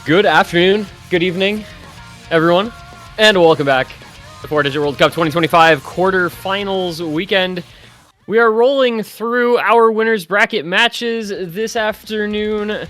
Good afternoon, good evening, everyone, and welcome back to 4-Digit World Cup 2025 quarterfinals weekend. We are rolling through our winners bracket matches this afternoon.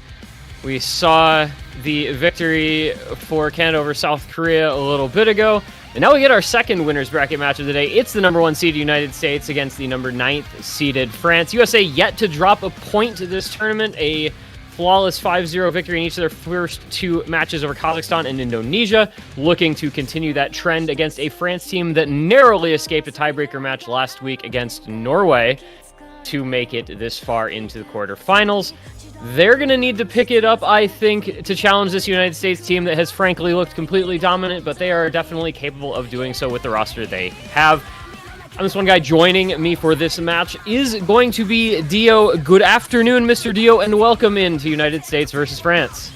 We saw the victory for Canada over South Korea a little bit ago, and now we get our second winners bracket match of the day. It's the number 1 seed United States against the number 9th seeded France. USA yet to drop a point to this tournament, a flawless 5-0 victory in each of their first two matches over Kazakhstan and Indonesia, looking to continue that trend against a France team that narrowly escaped a tiebreaker match last week against Norway to make it this far into the quarterfinals. They're going to need to pick it up, I think, to challenge this United States team that has frankly looked completely dominant, but they are definitely capable of doing so with the roster they have. I'm this one guy. Joining me for this match is going to be Dio. Good afternoon, Mr. Dio, and welcome into United States versus France.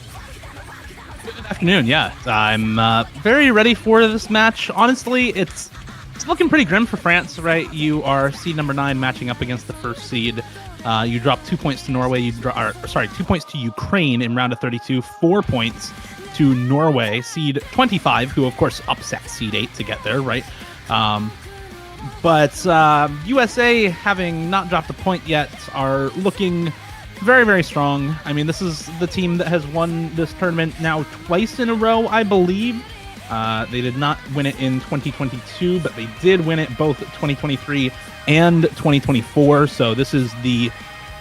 Good afternoon, yeah. I'm very ready for this match. Honestly, it's looking pretty grim for France, right? You are seed number 9 matching up against the first seed. You drop 2 points to Norway. 2 points to Ukraine in round of 32, 4 points to Norway, seed 25, who of course upset seed 8 to get there, right? But USA, having not dropped a point yet, are looking very, very strong. I mean, this is the team that has won this tournament now twice in a row, I believe. They did not win it in 2022, but they did win it both 2023 and 2024. So this is the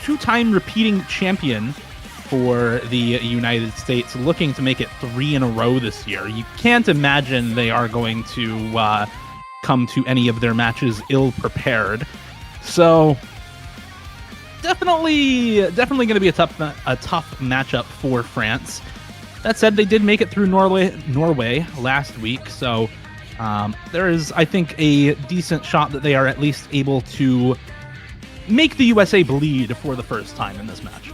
2-time repeating champion for the United States, looking to make it 3 in a row this year. You can't imagine they are going to come to any of their matches ill-prepared. So definitely going to be a tough matchup for France. That said, they did make it through Norway last week, so there is, I think, a decent shot that they are at least able to make the USA bleed for the first time in this match.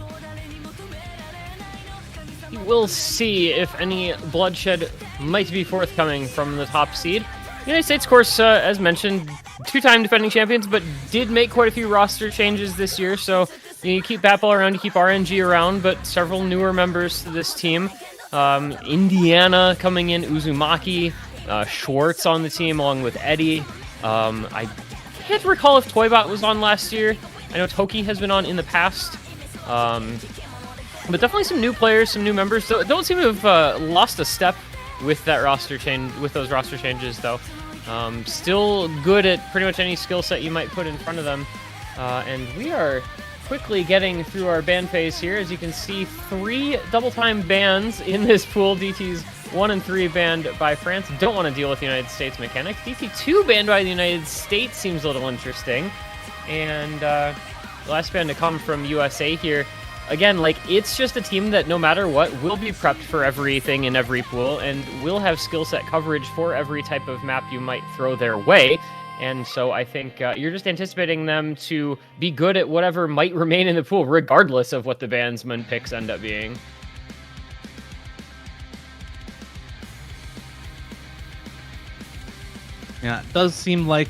We'll see if any bloodshed might be forthcoming from the top seed. United States, of course, as mentioned, 2-time defending champions, but did make quite a few roster changes this year, so you keep Batball around, you keep RNG around, but several newer members to this team. Indiana coming in, Uzumaki, Schwartz on the team along with Eddie. I can't recall if Toybot was on last year. I know Toki has been on in the past. But definitely some new players, some new members. Don't seem to have lost a step with that roster change, with those roster changes, though. Still good at pretty much any skill set you might put in front of them. And we are quickly getting through our ban phase here. As you can see, 3 double-time bans in this pool. DT's 1 and 3 banned by France. Don't want to deal with the United States mechanics. DT 2 banned by the United States seems a little interesting. And the last ban to come from USA here. Again, like, it's just a team that no matter what will be prepped for everything in every pool and will have skill set coverage for every type of map you might throw their way. And so I think you're just anticipating them to be good at whatever might remain in the pool, regardless of what the bandsman picks end up being. Yeah, it does seem like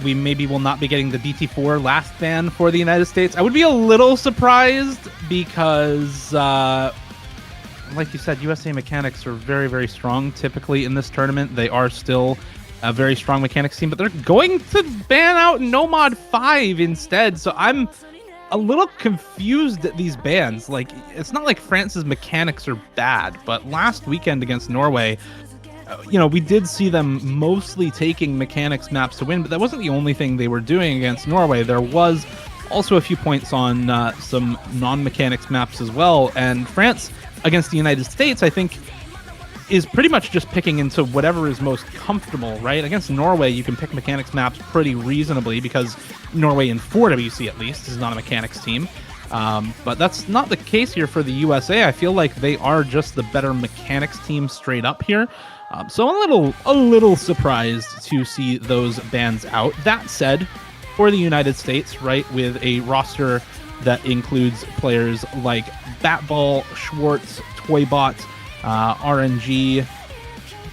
we maybe will not be getting the DT4 last ban for the United States. I would be a little surprised because, like you said, USA mechanics are very, very strong. Typically in this tournament, they are still a very strong mechanics team, but they're going to ban out Nomad 5 instead. So I'm a little confused at these bans. Like, it's not like France's mechanics are bad, but last weekend against Norway, we did see them mostly taking mechanics maps to win, but that wasn't the only thing they were doing against Norway. There was also a few points on some non-mechanics maps as well, and France against the United States, I think, is pretty much just picking into whatever is most comfortable, right? Against Norway, you can pick mechanics maps pretty reasonably because Norway in 4WC at least is not a mechanics team. But that's not the case here for the USA. I feel like they are just the better mechanics team straight up here. So a little surprised to see those bans out. That said, for the United States, right, with a roster that includes players like Batball, Schwartz, Toybot, RNG,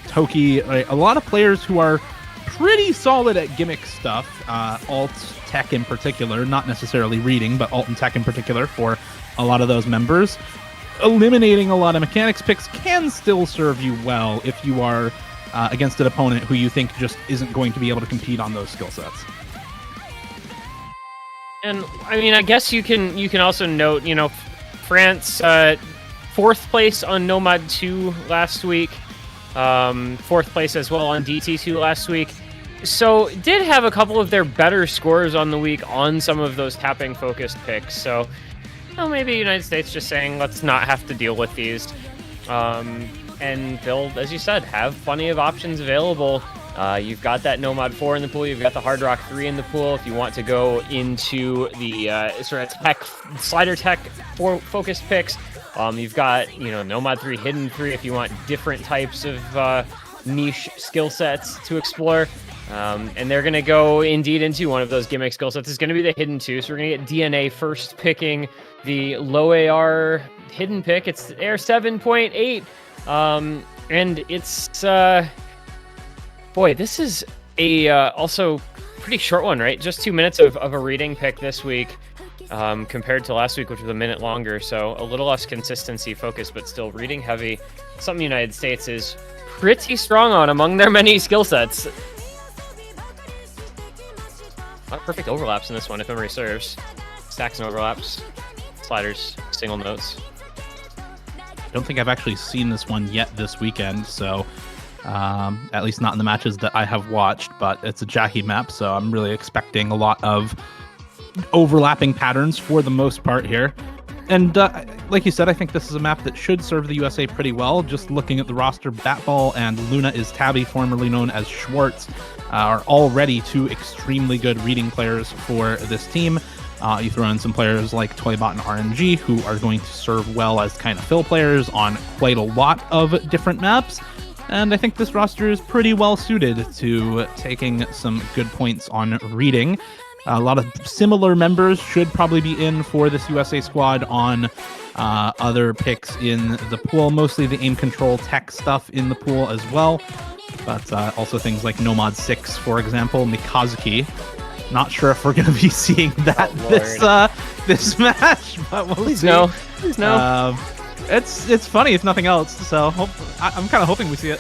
Toki, right, a lot of players who are pretty solid at gimmick stuff, alt tech in particular, not necessarily reading, but alt and tech in particular for a lot of those members. eliminating a lot of mechanics picks can still serve you well if you are against an opponent who you think just isn't going to be able to compete on those skill sets. And I mean, I guess you can also note, France 4th place on Nomad 2 last week, 4th place as well on DT2 last week. So did have a couple of their better scores on the week on some of those tapping focused picks. So maybe United States just saying let's not have to deal with these, and they'll, as you said, have plenty of options available. You've got that Nomad 4 in the pool. You've got the Hard Rock 3 in the pool. If you want to go into the sort of tech, slider tech focused picks, you've got Nomad 3, Hidden 3 if you want different types of niche skill sets to explore. And they're going to go indeed into one of those gimmick skill sets. It's going to be the Hidden 2. So we're going to get DNA first picking the low AR Hidden pick. It's AR 7.8. And it's, boy, this is a also pretty short one, right? Just 2 minutes of a reading pick this week, compared to last week, which was a minute longer. So a little less consistency focus, but still reading heavy. Something the United States is pretty strong on among their many skill sets. A lot of perfect overlaps in this one, if memory serves. Stacks and overlaps, sliders, single notes. I don't think I've actually seen this one yet this weekend, so at least not in the matches that I have watched, but it's a Jahi map, so I'm really expecting a lot of overlapping patterns for the most part here. And like you said, I think this is a map that should serve the USA pretty well. Just looking at the roster, Batball and Luna is Tabby, formerly known as Schwartz, are already two extremely good reading players for this team. You throw in some players like Toybot and RNG, who are going to serve well as kind of fill players on quite a lot of different maps. And I think this roster is pretty well suited to taking some good points on reading. A lot of similar members should probably be in for this USA squad on other picks in the pool. Mostly the aim control tech stuff in the pool as well. But also things like Nomad 6, for example, Mikazuki. Not sure if we're going to be seeing that this match, but we'll see. Please no. It's funny if nothing else, so I'm kind of hoping we see it.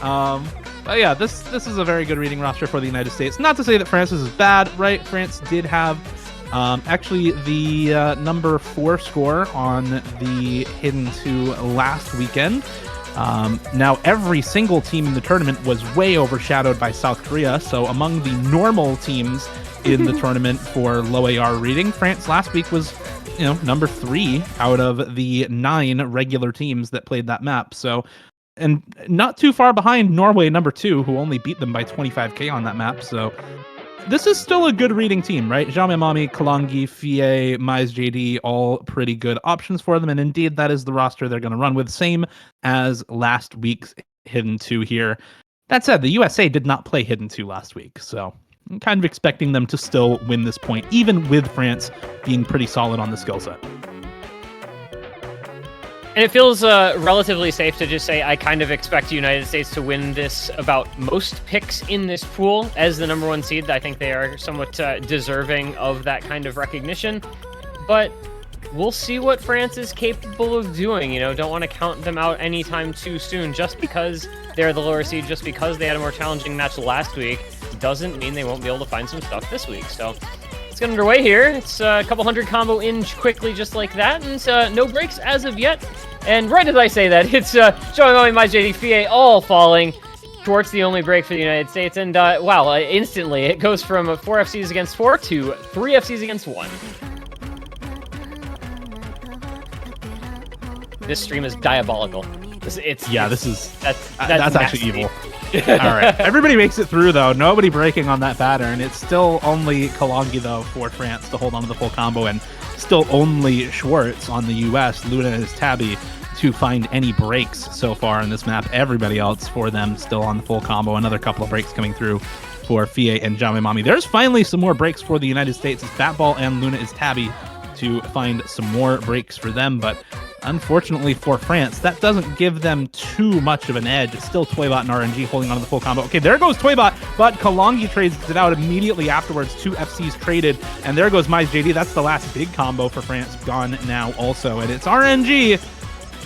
But yeah, this is a very good reading roster for the United States. Not to say that France's is bad, right? France did have actually the number 4 score on the Hidden 2 last weekend. Now, every single team in the tournament was way overshadowed by South Korea, so among the normal teams in the tournament for low AR reading, France last week was number 3 out of the 9 regular teams that played that map. So, and not too far behind Norway, number 2, who only beat them by 25k on that map. So this is still a good reading team, right? Jame Mami, Kalangi, Fie, Mais JD, all pretty good options for them. And indeed, that is the roster they're going to run with. Same as last week's Hidden 2 here. That said, the USA did not play Hidden 2 last week. So I'm kind of expecting them to still win this point, even with France being pretty solid on the skill set. And it feels relatively safe to just say I kind of expect the United States to win this about most picks in this pool as the number 1 seed. I think they are somewhat deserving of that kind of recognition. But we'll see what France is capable of doing. Don't want to count them out anytime too soon. Just because they're the lower seed, just because they had a more challenging match last week, doesn't mean they won't be able to find some stuff this week. So let's get underway here. It's a couple hundred combo in quickly just like that, and no breaks as of yet. And right as I say that, it's showing only my JD Fie all falling. Schwartz the only break for the United States, and wow, instantly it goes from 4 FCs against 4 to 3 FCs against 1. This stream is diabolical. That's actually evil. All right, everybody makes it through though. Nobody breaking on that pattern. It's still only Kalangi though for France to hold on to the full combo, and still only Schwartz on the US. Luna is Tabby to find any breaks so far in this map. Everybody else for them still on the full combo. Another couple of breaks coming through for Fie and Jame Mami. There's finally some more breaks for the United States. It's Batball and Luna is Tabby to find some more breaks for them, but unfortunately for France, that doesn't give them too much of an edge. It's still Toybot and RNG holding on to the full combo. Okay, there goes Toybot, but Kalangi trades it out immediately afterwards. 2 FCs traded, and there goes Mais JD. That's the last big combo for France gone now also, and it's RNG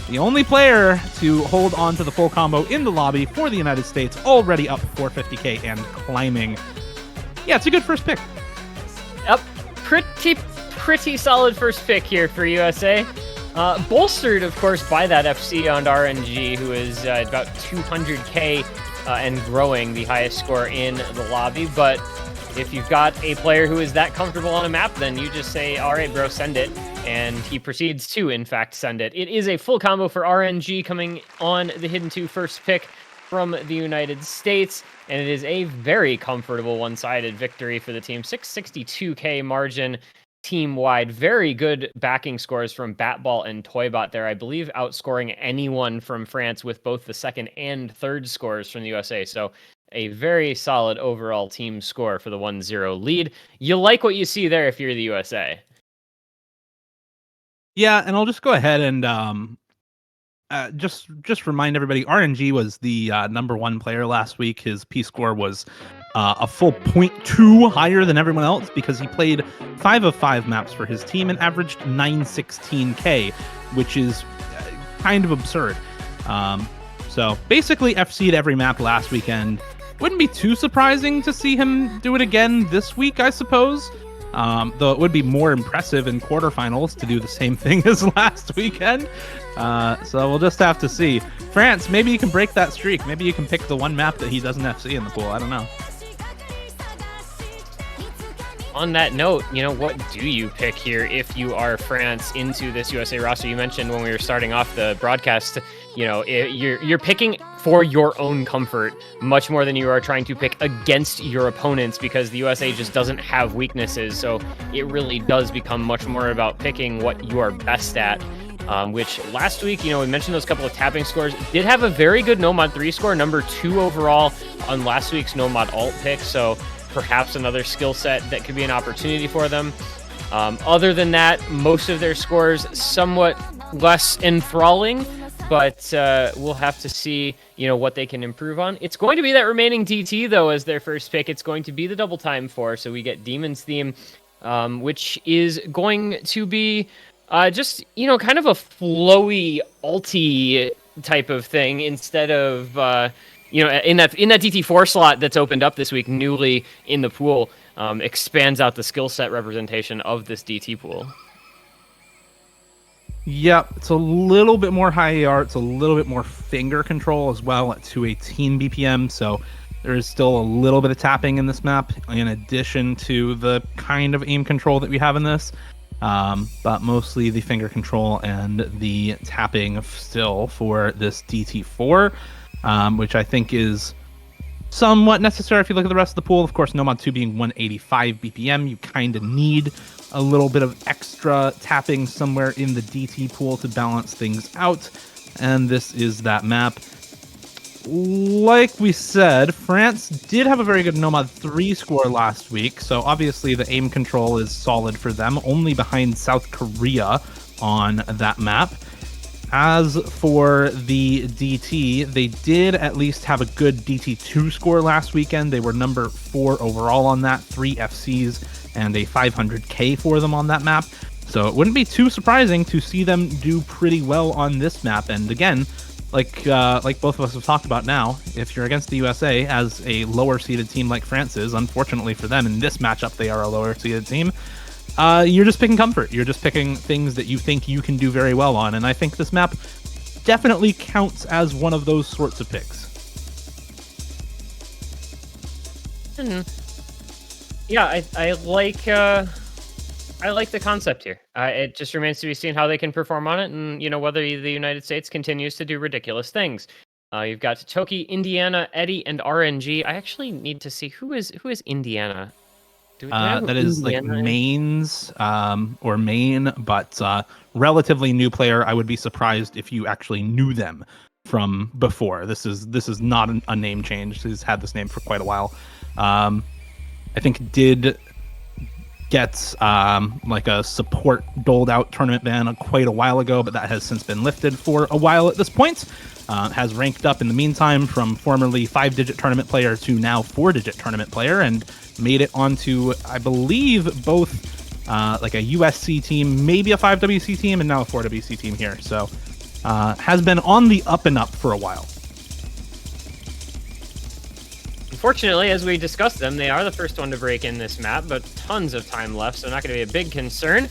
the only player to hold on to the full combo in the lobby for the United States, already up 450k and climbing. Yeah, it's a good first pick. Yep, pretty solid first pick here for USA. Bolstered, of course, by that FC on RNG, who is about 200k and growing, the highest score in the lobby. But if you've got a player who is that comfortable on a map, then you just say, all right, bro, send it. And he proceeds to, in fact, send it. It is a full combo for RNG coming on the Hidden 2 first pick from the United States. And it is a very comfortable one-sided victory for the team. 662k margin team-wide. Very good backing scores from Batball and Toybot there. I believe outscoring anyone from France with both the second and third scores from the USA. So a very solid overall team score for the 1-0 lead. You like what you see there if you're the USA. Yeah, and I'll just go ahead and just remind everybody, RNG was the number 1 player last week. His P score was a full 0.2 higher than everyone else because he played 5 of 5 maps for his team and averaged 916k, which is kind of absurd. So basically FC'd every map last weekend. Wouldn't be too surprising to see him do it again this week, I suppose. Though it would be more impressive in quarterfinals to do the same thing as last weekend. So we'll just have to see. France, maybe you can break that streak. Maybe you can pick the one map that he doesn't FC in the pool. I don't know. On that note, what do you pick here if you are France into this USA roster? You mentioned when we were starting off the broadcast, you're picking for your own comfort much more than you are trying to pick against your opponents, because the USA just doesn't have weaknesses. So it really does become much more about picking what you are best at. Which last week, we mentioned those couple of tapping scores. Did have a very good No-Mod 3 score, number 2 overall on last week's No-Mod alt pick. So perhaps another skill set that could be an opportunity for them. Other than that, most of their scores somewhat less enthralling, but we'll have to see, what they can improve on. It's going to be that remaining DT, though, as their first pick. It's going to be the double time 4, so we get Demon's Theme, which is going to be just, kind of a flowy, ulti type of thing instead of... in that DT4 slot that's opened up this week, newly in the pool, expands out the skill set representation of this DT pool. Yep, it's a little bit more high AR, it's a little bit more finger control as well at 218 BPM, so there is still a little bit of tapping in this map, in addition to the kind of aim control that we have in this. But mostly the finger control and the tapping still for this DT4. Which I think is somewhat necessary if you look at the rest of the pool. Of course, No-Mod 2 being 185 BPM, you kind of need a little bit of extra tapping somewhere in the DT pool to balance things out, and this is that map. Like we said, France did have a very good No-Mod 3 score last week, so obviously the aim control is solid for them, only behind South Korea on that map. As for the DT, they did at least have a good DT2 score last weekend. They were number 4 overall on that, 3 FCs and a 500k for them on that map. So it wouldn't be too surprising to see them do pretty well on this map. And again, like both of us have talked about now, if you're against the USA as a lower seeded team like France is, unfortunately for them in this matchup, they are a lower seeded team. You're just picking comfort. You're just picking things that you think you can do very well on. And I think this map definitely counts as one of those sorts of picks. Yeah, I like the concept here. It just remains to be seen how they can perform on it, and whether the United States continues to do ridiculous things. You've got Toki, Indiana, Eddie, and RNG. I actually need to see who is Indiana. That is like mains or main, but relatively new player. I would be surprised if you actually knew them from before. This is not a name change. He's had this name for quite a while. I think did get like a support doled out tournament ban quite a while ago, but that has since been lifted for a while at this point. Has ranked up in the meantime from formerly 5-digit tournament player to now 4-digit tournament player, and made it onto, I believe, both like a USC team, maybe a 5WC team, and now a 4WC team here. So has been on the up and up for a while. Unfortunately, as we discussed them, they are the first one to break in this map, but tons of time left, so not going to be a big concern.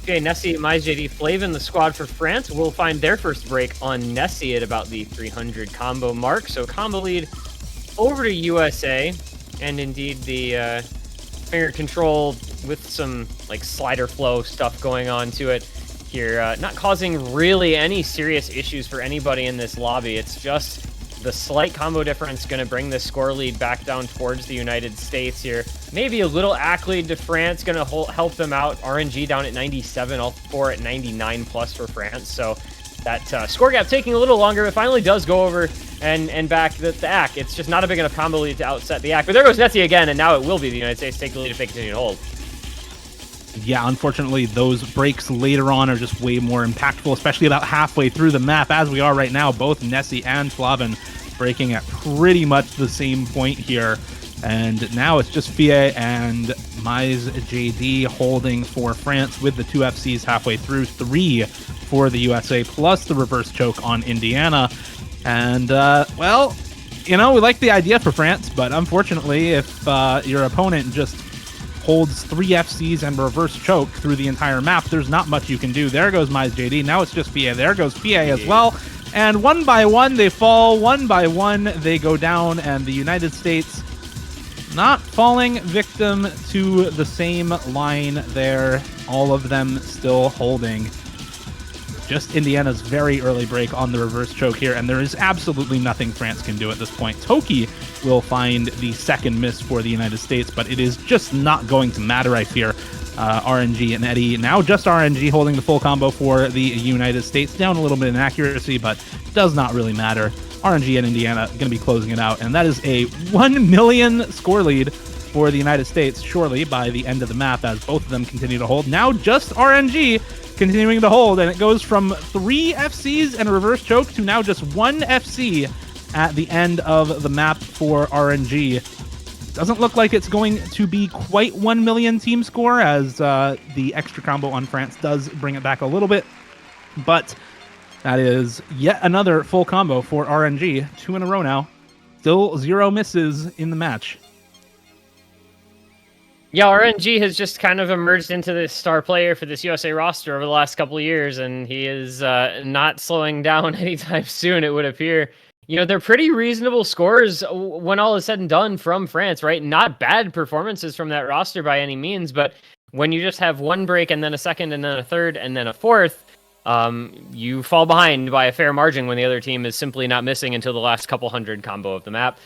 Okay, Nessie, MyJD, Flavin, the squad for France, will find their first break on Nessie at about the 300 combo mark. So combo lead over to USA, and indeed the finger control with some like slider flow stuff going on to it here, not causing really any serious issues for anybody in this lobby. It's just the slight combo difference going to bring the score lead back down towards the United States here. Maybe a little accolade to France, going to help them out. RNG down at 97, all four at 99 plus for France. So that score gap taking a little longer, but finally does go over and back the ACK. It's just not a big enough combo lead to outset the ACK. But there goes Nessie again, and now it will be the United States take the lead if they continue to hold. Yeah, unfortunately, those breaks later on are just way more impactful, especially about halfway through the map, as we are right now. Both Nessie and Flavin breaking at pretty much the same point here. And now it's just Fie and MyJD holding for France with the 2 FCs halfway through, 3 for the USA, plus the reverse choke on Indiana. And, well, you know, we like the idea for France, but unfortunately, if your opponent just holds 3 FCs and reverse choke through the entire map, there's not much you can do. There goes MyJD. Now it's just Fie. There goes Fie as well. And one by one, they fall. One by one, they go down. And the United States not falling victim to the same line there. All of them still holding. Just Indiana's very early break on the reverse choke here. And there is absolutely nothing France can do at this point. Toki will find the second miss for the United States, but it is just not going to matter, I fear. RNG and Eddie, now just RNG holding the full combo for the United States. Down a little bit in accuracy, but does not really matter. RNG and Indiana going to be closing it out, and that is a 1 million score lead for the United States, surely by the end of the map, as both of them continue to hold. Now just RNG continuing to hold, and it goes from 3 FCs and a reverse choke to now just 1 FC at the end of the map for RNG. Doesn't look like it's going to be quite 1 million team score, as the extra combo on France does bring it back a little bit. But that is yet another full combo for RNG. 2 in a row now. Still 0 misses in the match. Yeah, RNG has just kind of emerged into this star player for this USA roster over the last couple of years, and he is not slowing down anytime soon, it would appear. You know, they're pretty reasonable scores when all is said and done from France, right? Not bad performances from that roster by any means, but when you just have 1 break and then a second and then a third and then a fourth, you fall behind by a fair margin when the other team is simply not missing until the last couple hundred combo of the map.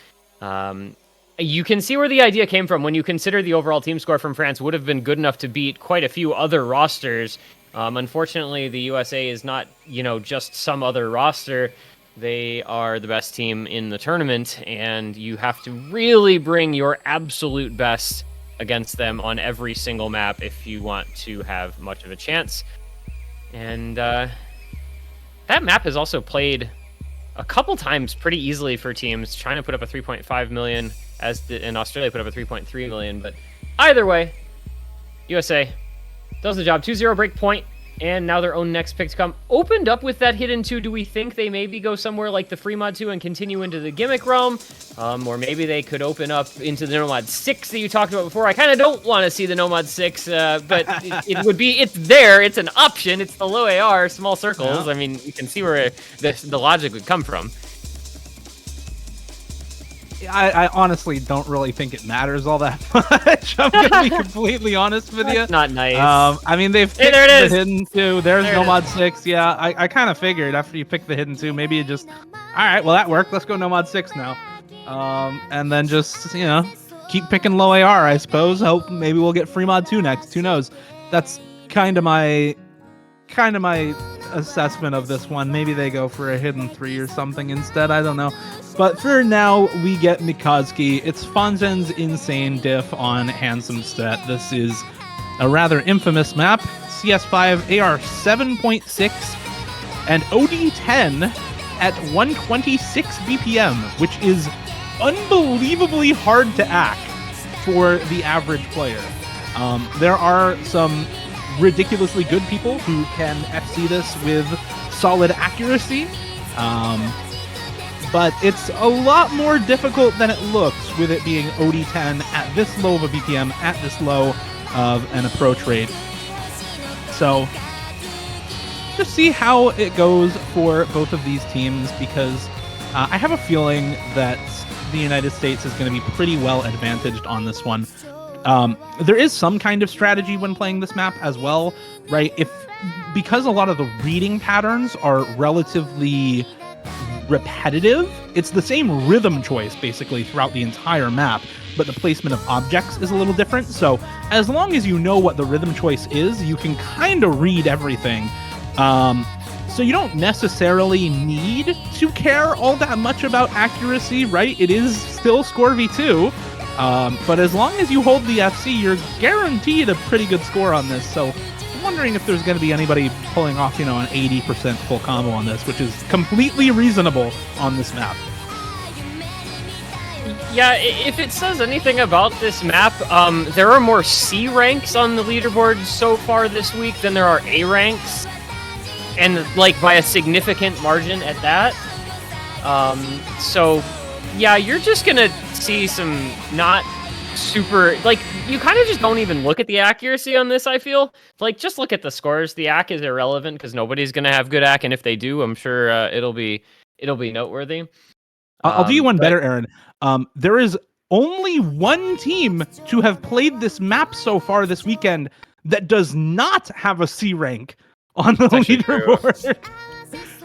You can see where the idea came from when you consider the overall team score from France would have been good enough to beat quite a few other rosters. Unfortunately, the USA is not, you know, just some other roster. They are the best team in the tournament, and you have to really bring your absolute best against them on every single map if you want to have much of a chance. And that map has also played a couple times pretty easily for teams. China put up a 3.5 million, and Australia put up a 3.3 million. But either way, USA does the job. 2-0 break point. And now their own next pick to come. Opened up with that hidden 2. Do we think they maybe go somewhere like the free mod 2 and continue into the gimmick realm? Or maybe they could open up into the Nomad 6 that you talked about before. I kind of don't want to see the Nomad 6, but it would be, it's there. It's an option. It's the low AR, small circles. Yeah. I mean, you can see where the logic would come from. I honestly don't really think it matters all that much. I'm gonna be completely honest with you. That's not nice. I mean, they've picked the hidden 2. There's Nomad 6. Yeah, I kind of figured after you pick the hidden 2, maybe you just, all right, well that worked. Let's go Nomad 6 now. And then just, you know, keep picking low AR, I suppose. Hope maybe we'll get free mod 2 next. Who knows? That's kind of my assessment of this one. Maybe they go for a hidden 3 or something instead. I don't know. But for now, we get Mikazuki. It's Fonzen's insane diff on Handsome Stat. This is a rather infamous map. CS5 AR 7.6 and OD 10 at 126 BPM, which is unbelievably hard to act for the average player. There are some ridiculously good people who can FC this with solid accuracy. But it's a lot more difficult than it looks with it being OD10 at this low of a BPM, at this low of an approach rate. So just see how it goes for both of these teams, because I have a feeling that the United States is going to be pretty well advantaged on this one. There is some kind of strategy when playing this map as well, right? Because a lot of the reading patterns are relatively repetitive, it's the same rhythm choice basically throughout the entire map, but the placement of objects is a little different. So as long as you know what the rhythm choice is, you can kind of read everything. So you don't necessarily need to care all that much about accuracy, right? It is still score v2, but as long as you hold the FC, you're guaranteed a pretty good score on this. So I'm wondering if there's going to be anybody pulling off, an 80% full combo on this, which is completely reasonable on this map. Yeah, if it says anything about this map, there are more C ranks on the leaderboard so far this week than there are A ranks. And, by a significant margin at that. So, yeah, you're just going to see some not super... you kind of just don't even look at the accuracy on this, I feel. Just look at the scores. The AC is irrelevant because nobody's going to have good AC, and if they do, I'm sure it'll be noteworthy. I'll do you one better, Aaron. There is only one team to have played this map so far this weekend that does not have a C rank on the leaderboard.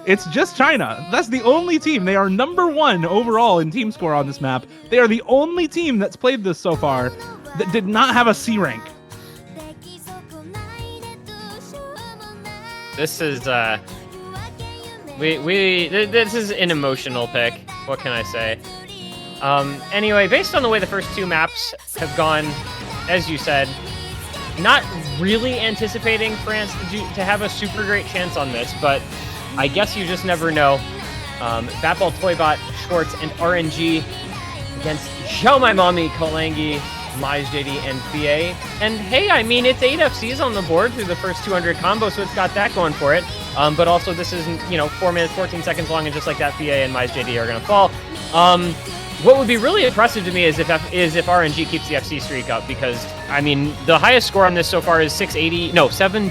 It's just China. That's the only team. They are number 1 overall in team score on this map. They are the only team that's played this so far that did not have a C rank. This is this is an emotional pick. What can I say? Anyway, based on the way the first 2 maps have gone, as you said, not really anticipating France to have a super great chance on this, but I guess you just never know. Batball, Toybot, Schwartz, and RNG against Xiaomai, Kalangi, Maj JD, and FA. And hey, I mean, it's 8 FCs on the board through the first 200 combos, so it's got that going for it. But also, this isn't, 4 minutes, 14 seconds long, and just like that, FA and Maj JD are going to fall. What would be really impressive to me is if RNG keeps the FC streak up, because, I mean, the highest score on this so far is 7...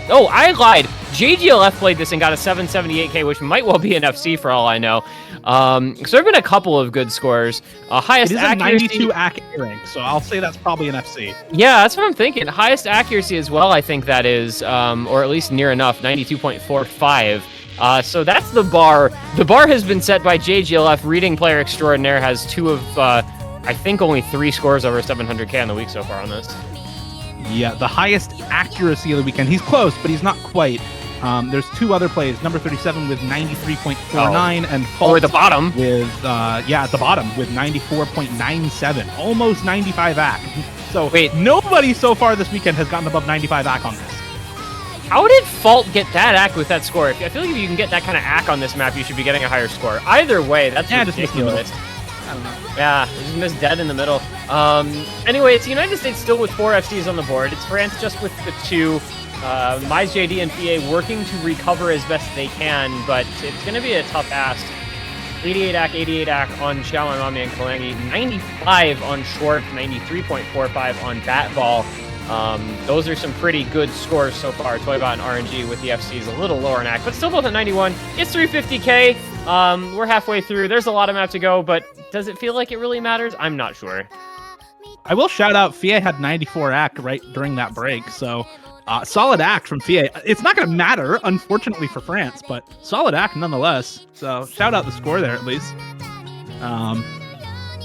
Oh, I lied. JGLF played this and got a 778k, which might well be an FC for all I know. So there have been a couple of good scores. Highest it is accuracy, a 92 AC rank, so I'll say that's probably an FC. Yeah, that's what I'm thinking. Highest accuracy as well, I think that is, or at least near enough, 92.45. So that's the bar. The bar has been set by JGLF. Reading player extraordinaire has 2 of, I think, only 3 scores over 700k on the week so far on this. Yeah, the highest accuracy of the weekend. He's close, but he's not quite. There's 2 other plays. Number 37 with 93.49 and Fault or at the bottom with at the bottom with 94.97, almost 95 AC. So wait, nobody so far this weekend has gotten above 95 AC on this. How did Fault get that AC with that score? I feel like if you can get that kind of AC on this map, you should be getting a higher score. Either way, that's ridiculous. I don't know. Yeah, just missed dead in the middle. Anyway, it's the United States still with 4 FCs on the board. It's France just with the 2. Maj JD and FA working to recover as best they can, but it's going to be a tough ask. 88 AC, 88 AC on Xiaomai and Kalangi, 95 on Schwartz, 93.45 on Batball. Those are some pretty good scores so far. Toybot and RNG with the FCs a little lower in AC, but still both at 91. It's 350k. We're halfway through. There's a lot of map to go, but does it feel like it really matters? I'm not sure. I will shout out FA had 94 AC right during that break, so solid AC from FA. It's not going to matter, unfortunately, for France, but solid AC nonetheless. So shout out the score there at least.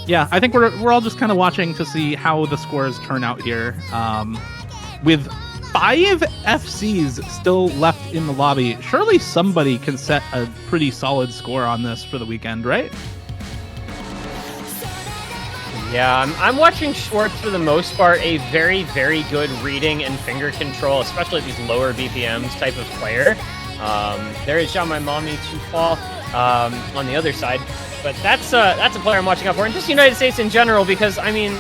Yeah, I think we're all just kind of watching to see how the scores turn out here. With 5 FCs still left in the lobby, surely somebody can set a pretty solid score on this for the weekend, right? Yeah, I'm watching Schwartz for the most part, a very, very good reading and finger control, especially at these lower BPMs type of player. There is Xiaomai to fall on the other side. But that's a player I'm watching out for, and just the United States in general, because, I mean,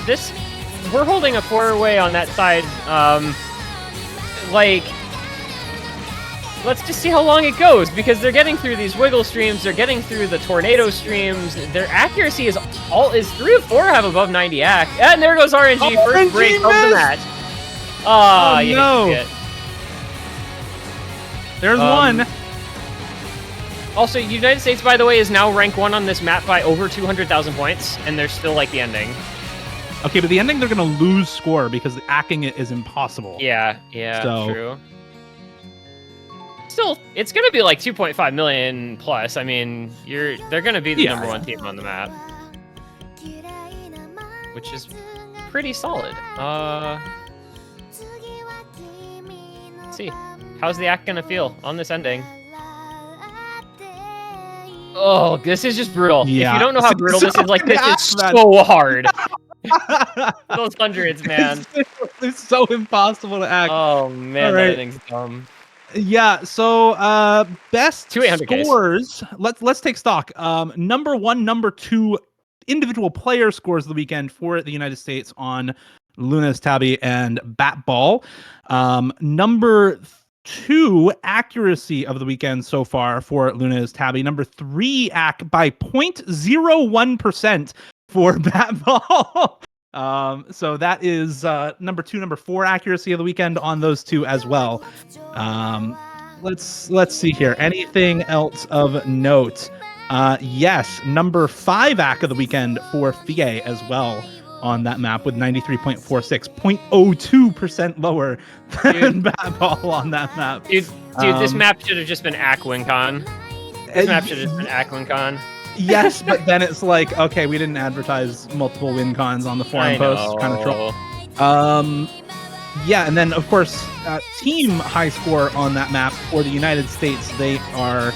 we're holding a 4-way on that side. let's just see how long it goes, because they're getting through these wiggle streams, they're getting through the tornado streams. Their accuracy is 3 of 4 have above 90 ac. And there goes RNG, first break of the match. Oh, you no. hate to see it. There's one. Also, United States, by the way, is now rank 1 on this map by over 200,000 points, and they're still like the ending. Okay, but the ending, they're going to lose score because the acking it is impossible. Yeah, true. Still, it's going to be like 2.5 million plus. I mean, they're going to be the number 1 team on the map, which is pretty solid. Let's see. How's the act going to feel on this ending? Oh, this is just brutal. Yeah. If you don't know how brutal this is, like, this is so hard. Those hundreds, man. It's so impossible to act. Oh, man, right. That thing's dumb. Yeah, so best 800Ks. scores. Let's take stock. Number 1, number 2 individual player scores of the weekend for the United States on Luna's Tabby and Bat Ball. Number 2 accuracy of the weekend so far for Luna's Tabby. Number 3 ac by 0.01% for Bat Ball. So that is number 2, number 4 accuracy of the weekend on those two as well. Let's see here. Anything else of note? Yes, number 5 ac of the weekend for Fie as well on that map with 93.46, 0.02% lower than Bat Ball on that map. Dude, this map should have just been AC WinCon. This map should have just been AC WinCon. Yes, but then it's like, okay, we didn't advertise multiple WinCons on the forum posts. Kind of troll. Yeah, and then, of course, team high score on that map for the United States. They are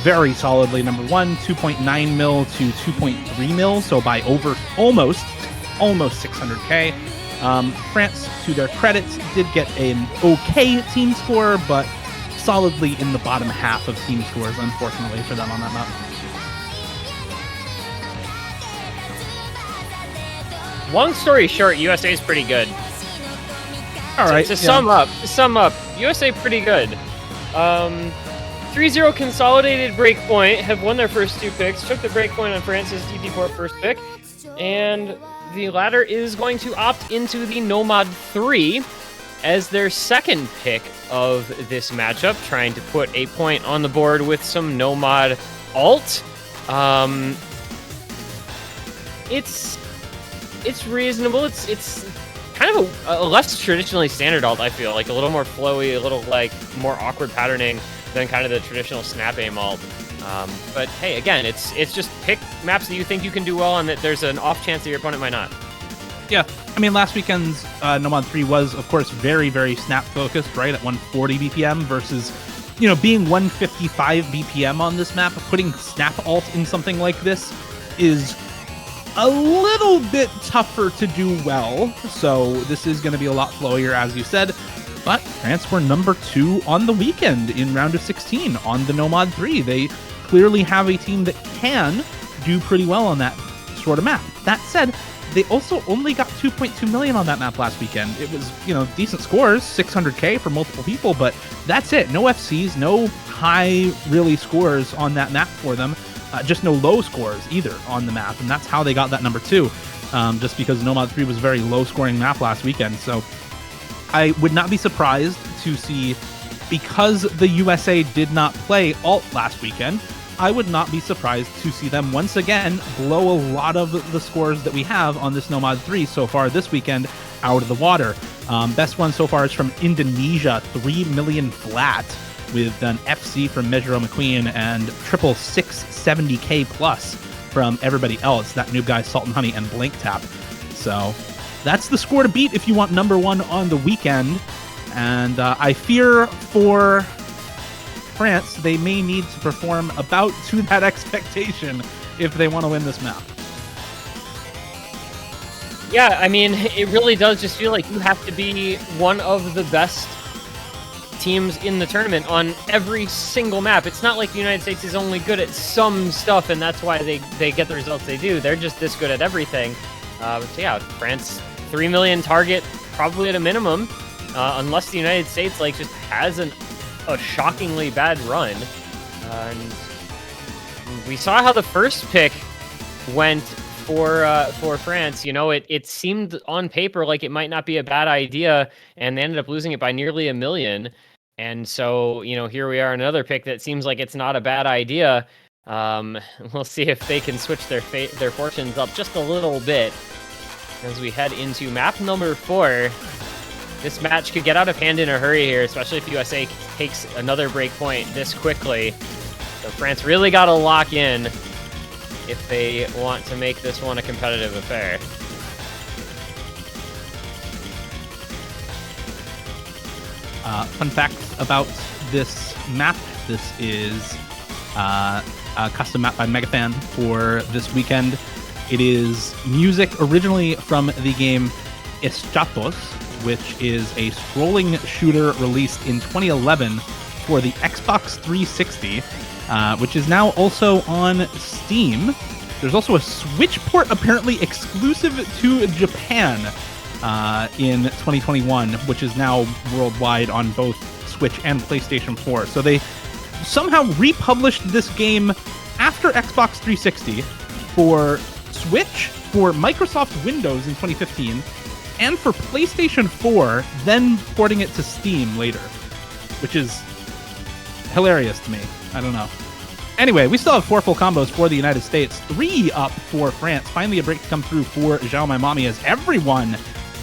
very solidly number 1, 2.9 mil to 2.3 mil, so by over almost 600k. France, to their credit, did get an okay team score, but solidly in the bottom half of team scores, unfortunately, for them on that map. Long story short, USA is pretty good. All right. To sum up, USA pretty good. 3-0 consolidated breakpoint, have won their first 2 picks, took the breakpoint on France's DP4 first pick, and the latter is going to opt into the Nomad 3 as their second pick of this matchup, trying to put a point on the board with some Nomad alt. It's reasonable. It's kind of a less traditionally standard alt, I feel. Like a little more flowy, a little like more awkward patterning than kind of the traditional snap aim alt. But hey, again, it's just pick maps that you think you can do well and that there's an off chance that your opponent might not. Yeah, I mean, last weekend's Nomad 3 was, of course, very, very snap focused, right? At 140 BPM versus, being 155 BPM on this map. Putting snap alt in something like this is a little bit tougher to do well, so this is going to be a lot flowier, as you said. But France were number 2 on the weekend in round of 16 on the Nomad 3. They clearly have a team that can do pretty well on that sort of map. That said, they also only got 2.2 million on that map last weekend. It was, decent scores, 600k for multiple people, but that's it. No FCs, no high, really, scores on that map for them. Just no low scores either on the map, and that's how they got that number 2, just because Nomad 3 was a very low-scoring map last weekend. So I would not be surprised to see, because the USA did not play alt last weekend, I would not be surprised to see them once again blow a lot of the scores that we have on this Nomad 3 so far this weekend out of the water. Best one so far is from Indonesia, 3 million flat, with an FC from Measure McQueen and 670k plus from everybody else. That noob guy, Salt and Honey, and Blank Tap. So that's the score to beat if you want number 1 on the weekend. And I fear for France, they may need to perform about to that expectation if they want to win this map. Yeah, I mean, it really does just feel like you have to be one of the best teams in the tournament on every single map. It's not like the United States is only good at some stuff and that's why they get the results they do. They're just this good at everything. So yeah, France, 3 million target, probably at a minimum, unless the United States just has an a shockingly bad run. And we saw how the first pick went for France. You know, it seemed on paper like it might not be a bad idea, and they ended up losing it by nearly 1 million. And so, you know, here we are, another pick that seems like it's not a bad idea. We'll see if they can switch their fortunes up just a little bit as we head into map number 4. This match could get out of hand in a hurry here, especially if USA takes another break point this quickly. So France really got to lock in if they want to make this one a competitive affair. Fun fact about this map: this is a custom map by Megafan for this weekend. It is music originally from the game Eschatos, which is a scrolling shooter released in 2011 for the Xbox 360, which is now also on Steam. There's also a Switch port apparently exclusive to Japan in 2021, which is now worldwide on both Switch and PlayStation 4. So they somehow republished this game after Xbox 360 for Switch, for Microsoft Windows in 2015, and for PlayStation 4, then porting it to Steam later, which is hilarious to me. I don't know. Anyway, we still have 4 full combos for the United States, 3 up for France. Finally a break to come through for Zhao My Mommy, as everyone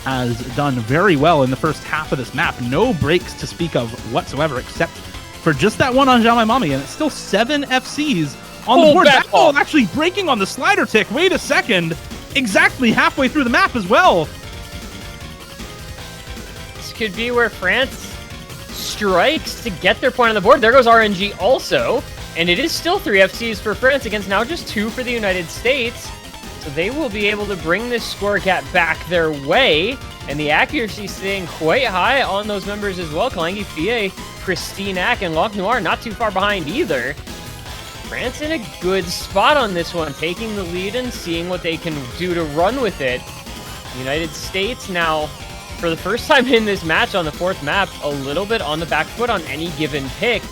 has done very well in the first half of this map. No breaks to speak of whatsoever, except for just that one on Zhao My Mommy, and it's still 7 FCs on the board. That ball actually breaking on the slider tick. Wait a second. Exactly halfway through the map as well. This could be where France strikes to get their point on the board. There goes RNG also. And it is still 3 FCs for France against now just 2 for the United States. So they will be able to bring this score cap back their way. And the accuracy staying quite high on those members as well. Kalangi, Fie, Christine Ack, and Loc Noir not too far behind either. France in a good spot on this one, taking the lead and seeing what they can do to run with it. The United States now, for the first time in this match on the 4th map, a little bit on the back foot on any given pick.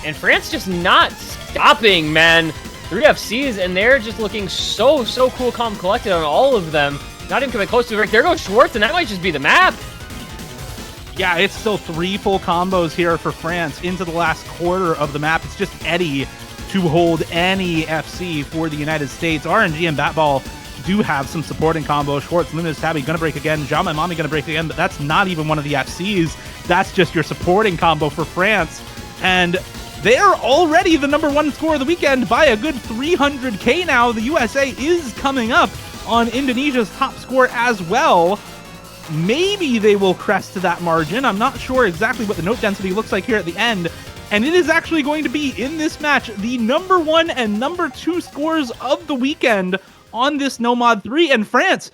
And France just not stopping, man. 3 FCs, and they're just looking so cool, calm, collected on all of them. Not even coming close to the break. There goes Schwartz, and that might just be the map. Yeah, it's still 3 full combos here for France into the last quarter of the map. It's just Eddie to hold any FC for the United States. RNG and Batball do have some supporting combos. Schwartz, Luminous Tabby gonna break again. Zhao My Mommy gonna break again, but that's not even one of the FCs. That's just your supporting combo for France. And they are already the #1 score of the weekend by a good 300k now. The USA is coming up on Indonesia's top score as well. Maybe they will crest to that margin. I'm not sure exactly what the note density looks like here at the end. And it is actually going to be, in this match, the #1 and #2 scores of the weekend on this No Mod 3. And France,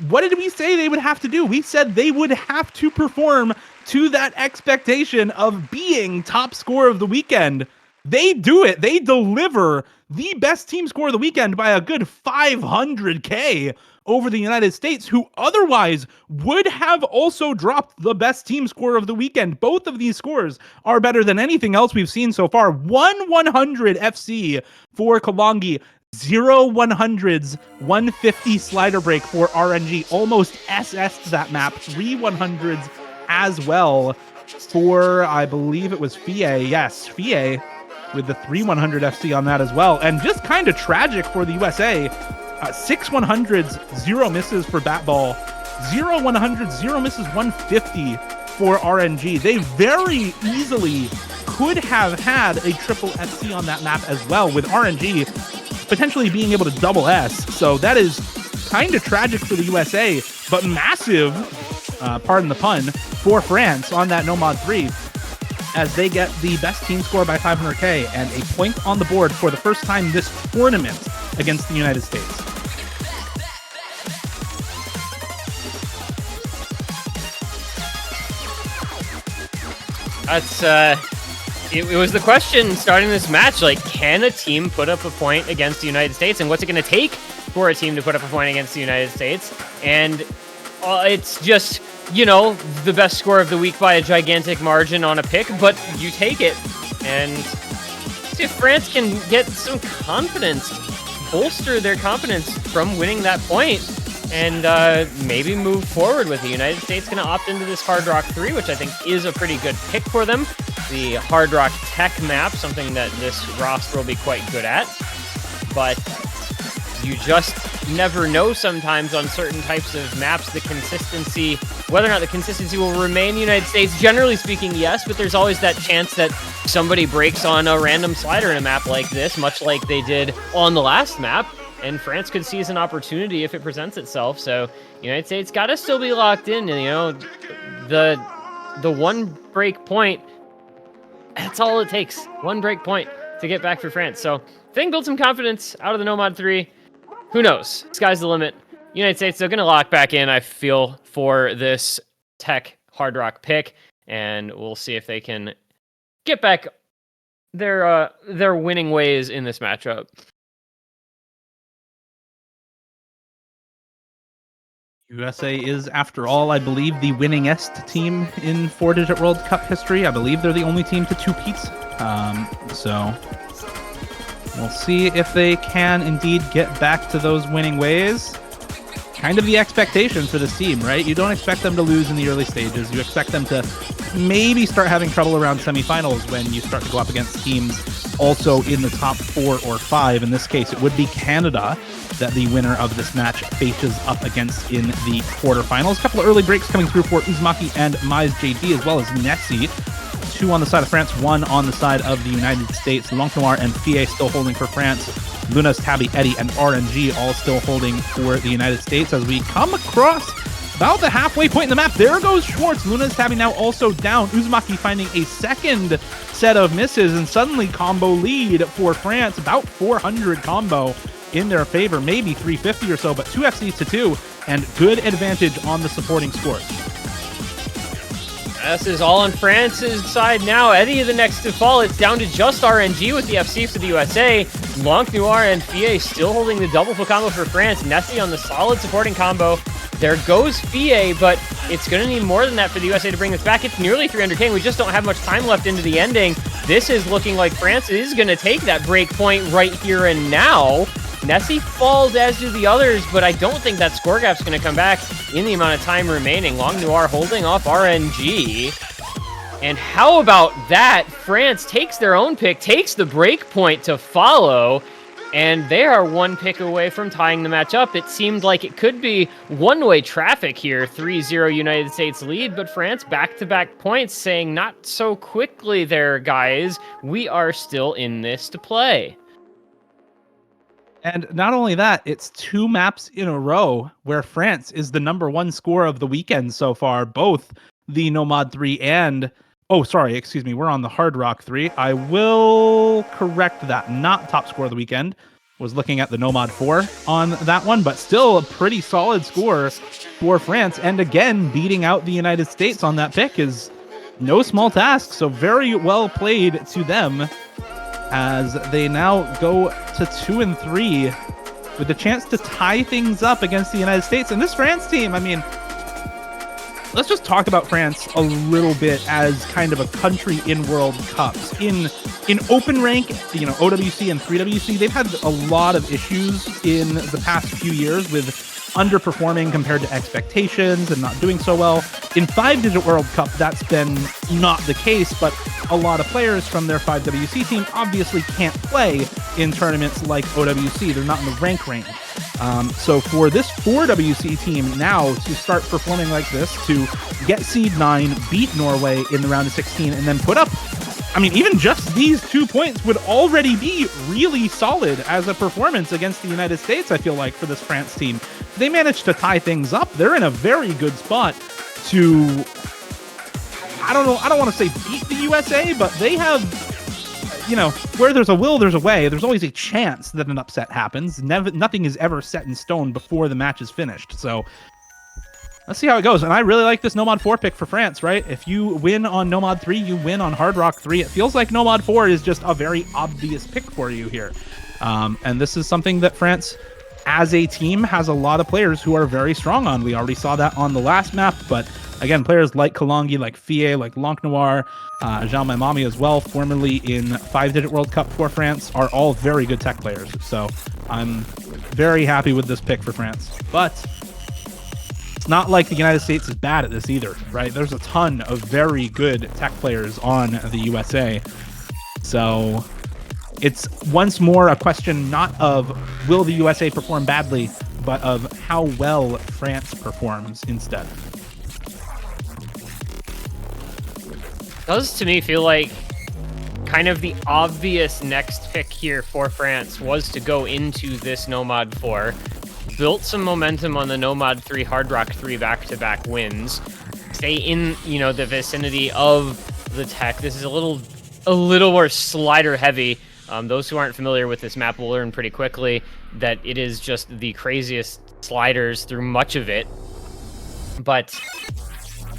what did we say they would have to do? We said they would have to perform to that expectation of being top score of the weekend. They do it. They deliver the best team score of the weekend by a good 500k over the United States, who otherwise would have also dropped the best team score of the weekend. Both of these scores are better than anything else we've seen so far. 100 FC for Kalangi, 0 100s, 150 slider break for RNG, almost SS'd that map, 3 100s as well for, I believe it was Fie. Yes, Fie with the 3 100 FC on that as well. And just kind of tragic for the USA. 6 100s, 0 misses for Batball. 0 100s, 0 misses, 150 for RNG. They very easily could have had a triple FC on that map as well, with RNG potentially being able to double S. So that is kind of tragic for the USA, but massive, pardon the pun, for France on that No Mod 3, as they get the best team score by 500k and a point on the board for the first time this tournament against the United States. That's it was the question starting this match, like, can a team put up a point against the United States, and what's it going to take for a team to put up a point against the United States? And it's just you know, the best score of the week by a gigantic margin on a pick, but you take it. And see if France can get some confidence, bolster their confidence from winning that point, and maybe move forward with it. The United States going to opt into this Hard Rock 3, which I think is a pretty good pick for them. The Hard Rock Tech map, something that this roster will be quite good at. But you just never know sometimes on certain types of maps the consistency, whether or not the consistency will remain. The United States, generally speaking, yes, but there's always that chance that somebody breaks on a random slider in a map like this, much like they did on the last map, and France could seize an opportunity if it presents itself. So the United States got to still be locked in, and, you know, the one break point, that's all it takes. One break point to get back for France. So Thing built some confidence out of the Nomad 3. Who knows? Sky's the limit. United States, they're going to lock back in, I feel, for this Tech Hard Rock pick, and we'll see if they can get back their winning ways in this matchup. USA is, after all, I believe, the winningest team in 4-digit World Cup history. I believe they're the only team to 2-peats. So we'll see if they can indeed get back to those winning ways. Kind of the expectation for this team, right? You don't expect them to lose in the early stages. You expect them to maybe start having trouble around semifinals when you start to go up against teams also in the top 4 or 5. In this case, it would be Canada that the winner of this match faces up against in the quarterfinals. A couple of early breaks coming through for Uzumaki and Mize JD, as well as Nessie. 2 on the side of France, 1 on the side of the United States. Lanc Noir and Fie still holding for France. Lunas, Tabby, Eddie, and RNG all still holding for the United States. As we come across about the halfway point in the map, there goes Schwartz. Lunas, Tabby now also down. Uzumaki finding a second set of misses, and suddenly combo lead for France. About 400 combo in their favor, maybe 350 or so, but 2 FCs to 2, and good advantage on the supporting scores. This is all on France's side now. Eddie the next to fall. It's down to just RNG with the FC for the USA. Lanc Noir and Fie still holding the double full combo for France. Nessie on the solid supporting combo. There goes Fie, but it's going to need more than that for the USA to bring this back. It's nearly 300k. We just don't have much time left into the ending. This is looking like France is going to take that break point right here and now. Nessie falls, as do the others, but I don't think that score gap's going to come back in the amount of time remaining. Lanc Noir holding off RNG. And how about that? France takes their own pick, takes the break point to follow, and they are 1 pick away from tying the match up. It seemed like it could be one-way traffic here, 3-0 United States lead, but France back-to-back points saying, not so quickly there, guys. We are still in this to play. And not only that, it's 2 maps in a row where France is the #1 score of the weekend so far, both the Nomad 3 and... Oh, sorry, excuse me, we're on the Hard Rock 3. I will correct that. Not top score of the weekend. Was looking at the Nomad 4 on that one, but still a pretty solid score for France. And again, beating out the United States on that pick is no small task. So very well played to them, as they now go to 2-3 with the chance to tie things up against the United States. And this France team, I mean, let's just talk about France a little bit as kind of a country in World Cups. In open rank, you know, OWC and 3WC, they've had a lot of issues in the past few years with underperforming compared to expectations and not doing so well. In 5-digit World Cup, that's been not the case, but a lot of players from their 5WC team obviously can't play in tournaments like OWC. They're not in the rank range. So for this 4WC team now to start performing like this, to get seed 9, beat Norway in the round of 16, and then put up, I mean, even just these 2 points would already be really solid as a performance against the United States, I feel like, for this France team. They managed to tie things up. They're in a very good spot to, I don't want to say beat the USA, but they have, you know, where there's a will, there's a way. There's always a chance that an upset happens. Nothing is ever set in stone before the match is finished. So let's see how it goes. And I really like this Nomad 4 pick for France, right? If you win on Nomad 3, you win on Hard Rock 3. It feels like Nomad 4 is just a very obvious pick for you here. And this is something that France, as a team, has a lot of players who are very strong on. We already saw that on the last map, but Again, players like Kalongi, like Fie, like Lanc Noir, Jean Maimami as well, formerly in 5-digit World Cup for France, are all very good tech players. So I'm very happy with this pick for France. But it's not like the United States is bad at this either, right? There's a ton of very good tech players on the USA. So it's once more a question not of will the USA perform badly, but of how well France performs instead. Does to me feel like kind of the obvious next pick here for France was to go into this Nomad 4, built some momentum on the Nomad 3, Hard Rock 3 back-to-back wins, stay in, the vicinity of the tech. This is a little more slider heavy. Those who aren't familiar with this map will learn pretty quickly that it is just the craziest sliders through much of it. But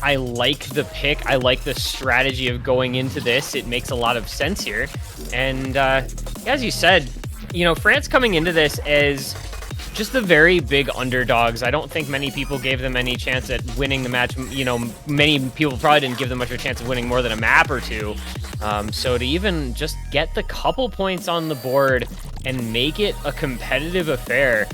I like the pick. I like the strategy of going into this. It makes a lot of sense here. And as you said, France coming into this as just the very big underdogs. I don't think many people gave them any chance at winning the match. Many people probably didn't give them much of a chance of winning more than a map or two. So to even just get the couple points on the board and make it a competitive affair,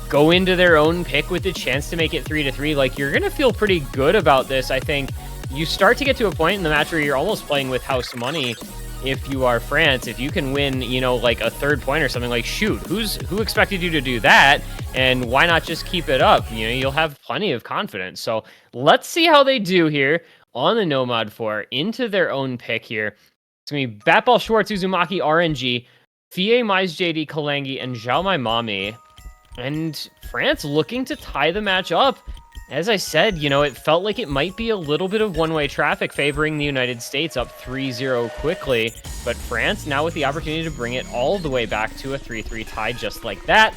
go into their own pick with the chance to make it 3-3, like, you're gonna feel pretty good about this. I think you start to get to a point in the match where you're almost playing with house money. If you are France, if you can win, like a third point or something, like, shoot, who expected you to do that? And why not just keep it up? You'll have plenty of confidence. So let's see how they do here on the Nomad 4 into their own pick here. It's gonna be Batball, Schwartz, Uzumaki, RNG, Fie, Mize, JD, Kalangi, and Zhao Maimami. And France looking to tie the match up. As I said, it felt like it might be a little bit of one-way traffic favoring the United States up 3-0 quickly, but France now with the opportunity to bring it all the way back to a 3-3 tie just like that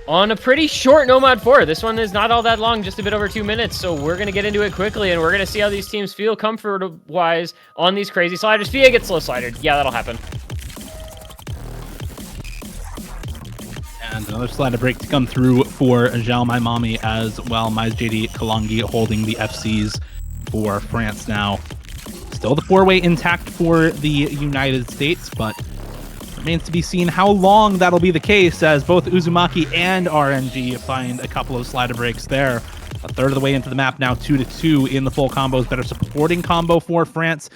on a pretty short Nomad 4. This one is not all that long, just a bit over 2 minutes, so we're going to get into it quickly, and we're going to see how these teams feel comfort-wise on these crazy sliders. Fia gets slow slidered. Yeah, that'll happen. And another slider break to come through for Zhao Maimami as well. Mize, JD, Kalangi holding the FCs for France now. Still the 4-way intact for the United States, but remains to be seen how long that'll be the case as both Uzumaki and RNG find a couple of slider breaks there. A third of the way into the map now, 2-2 in the full combos. Better supporting combo for France.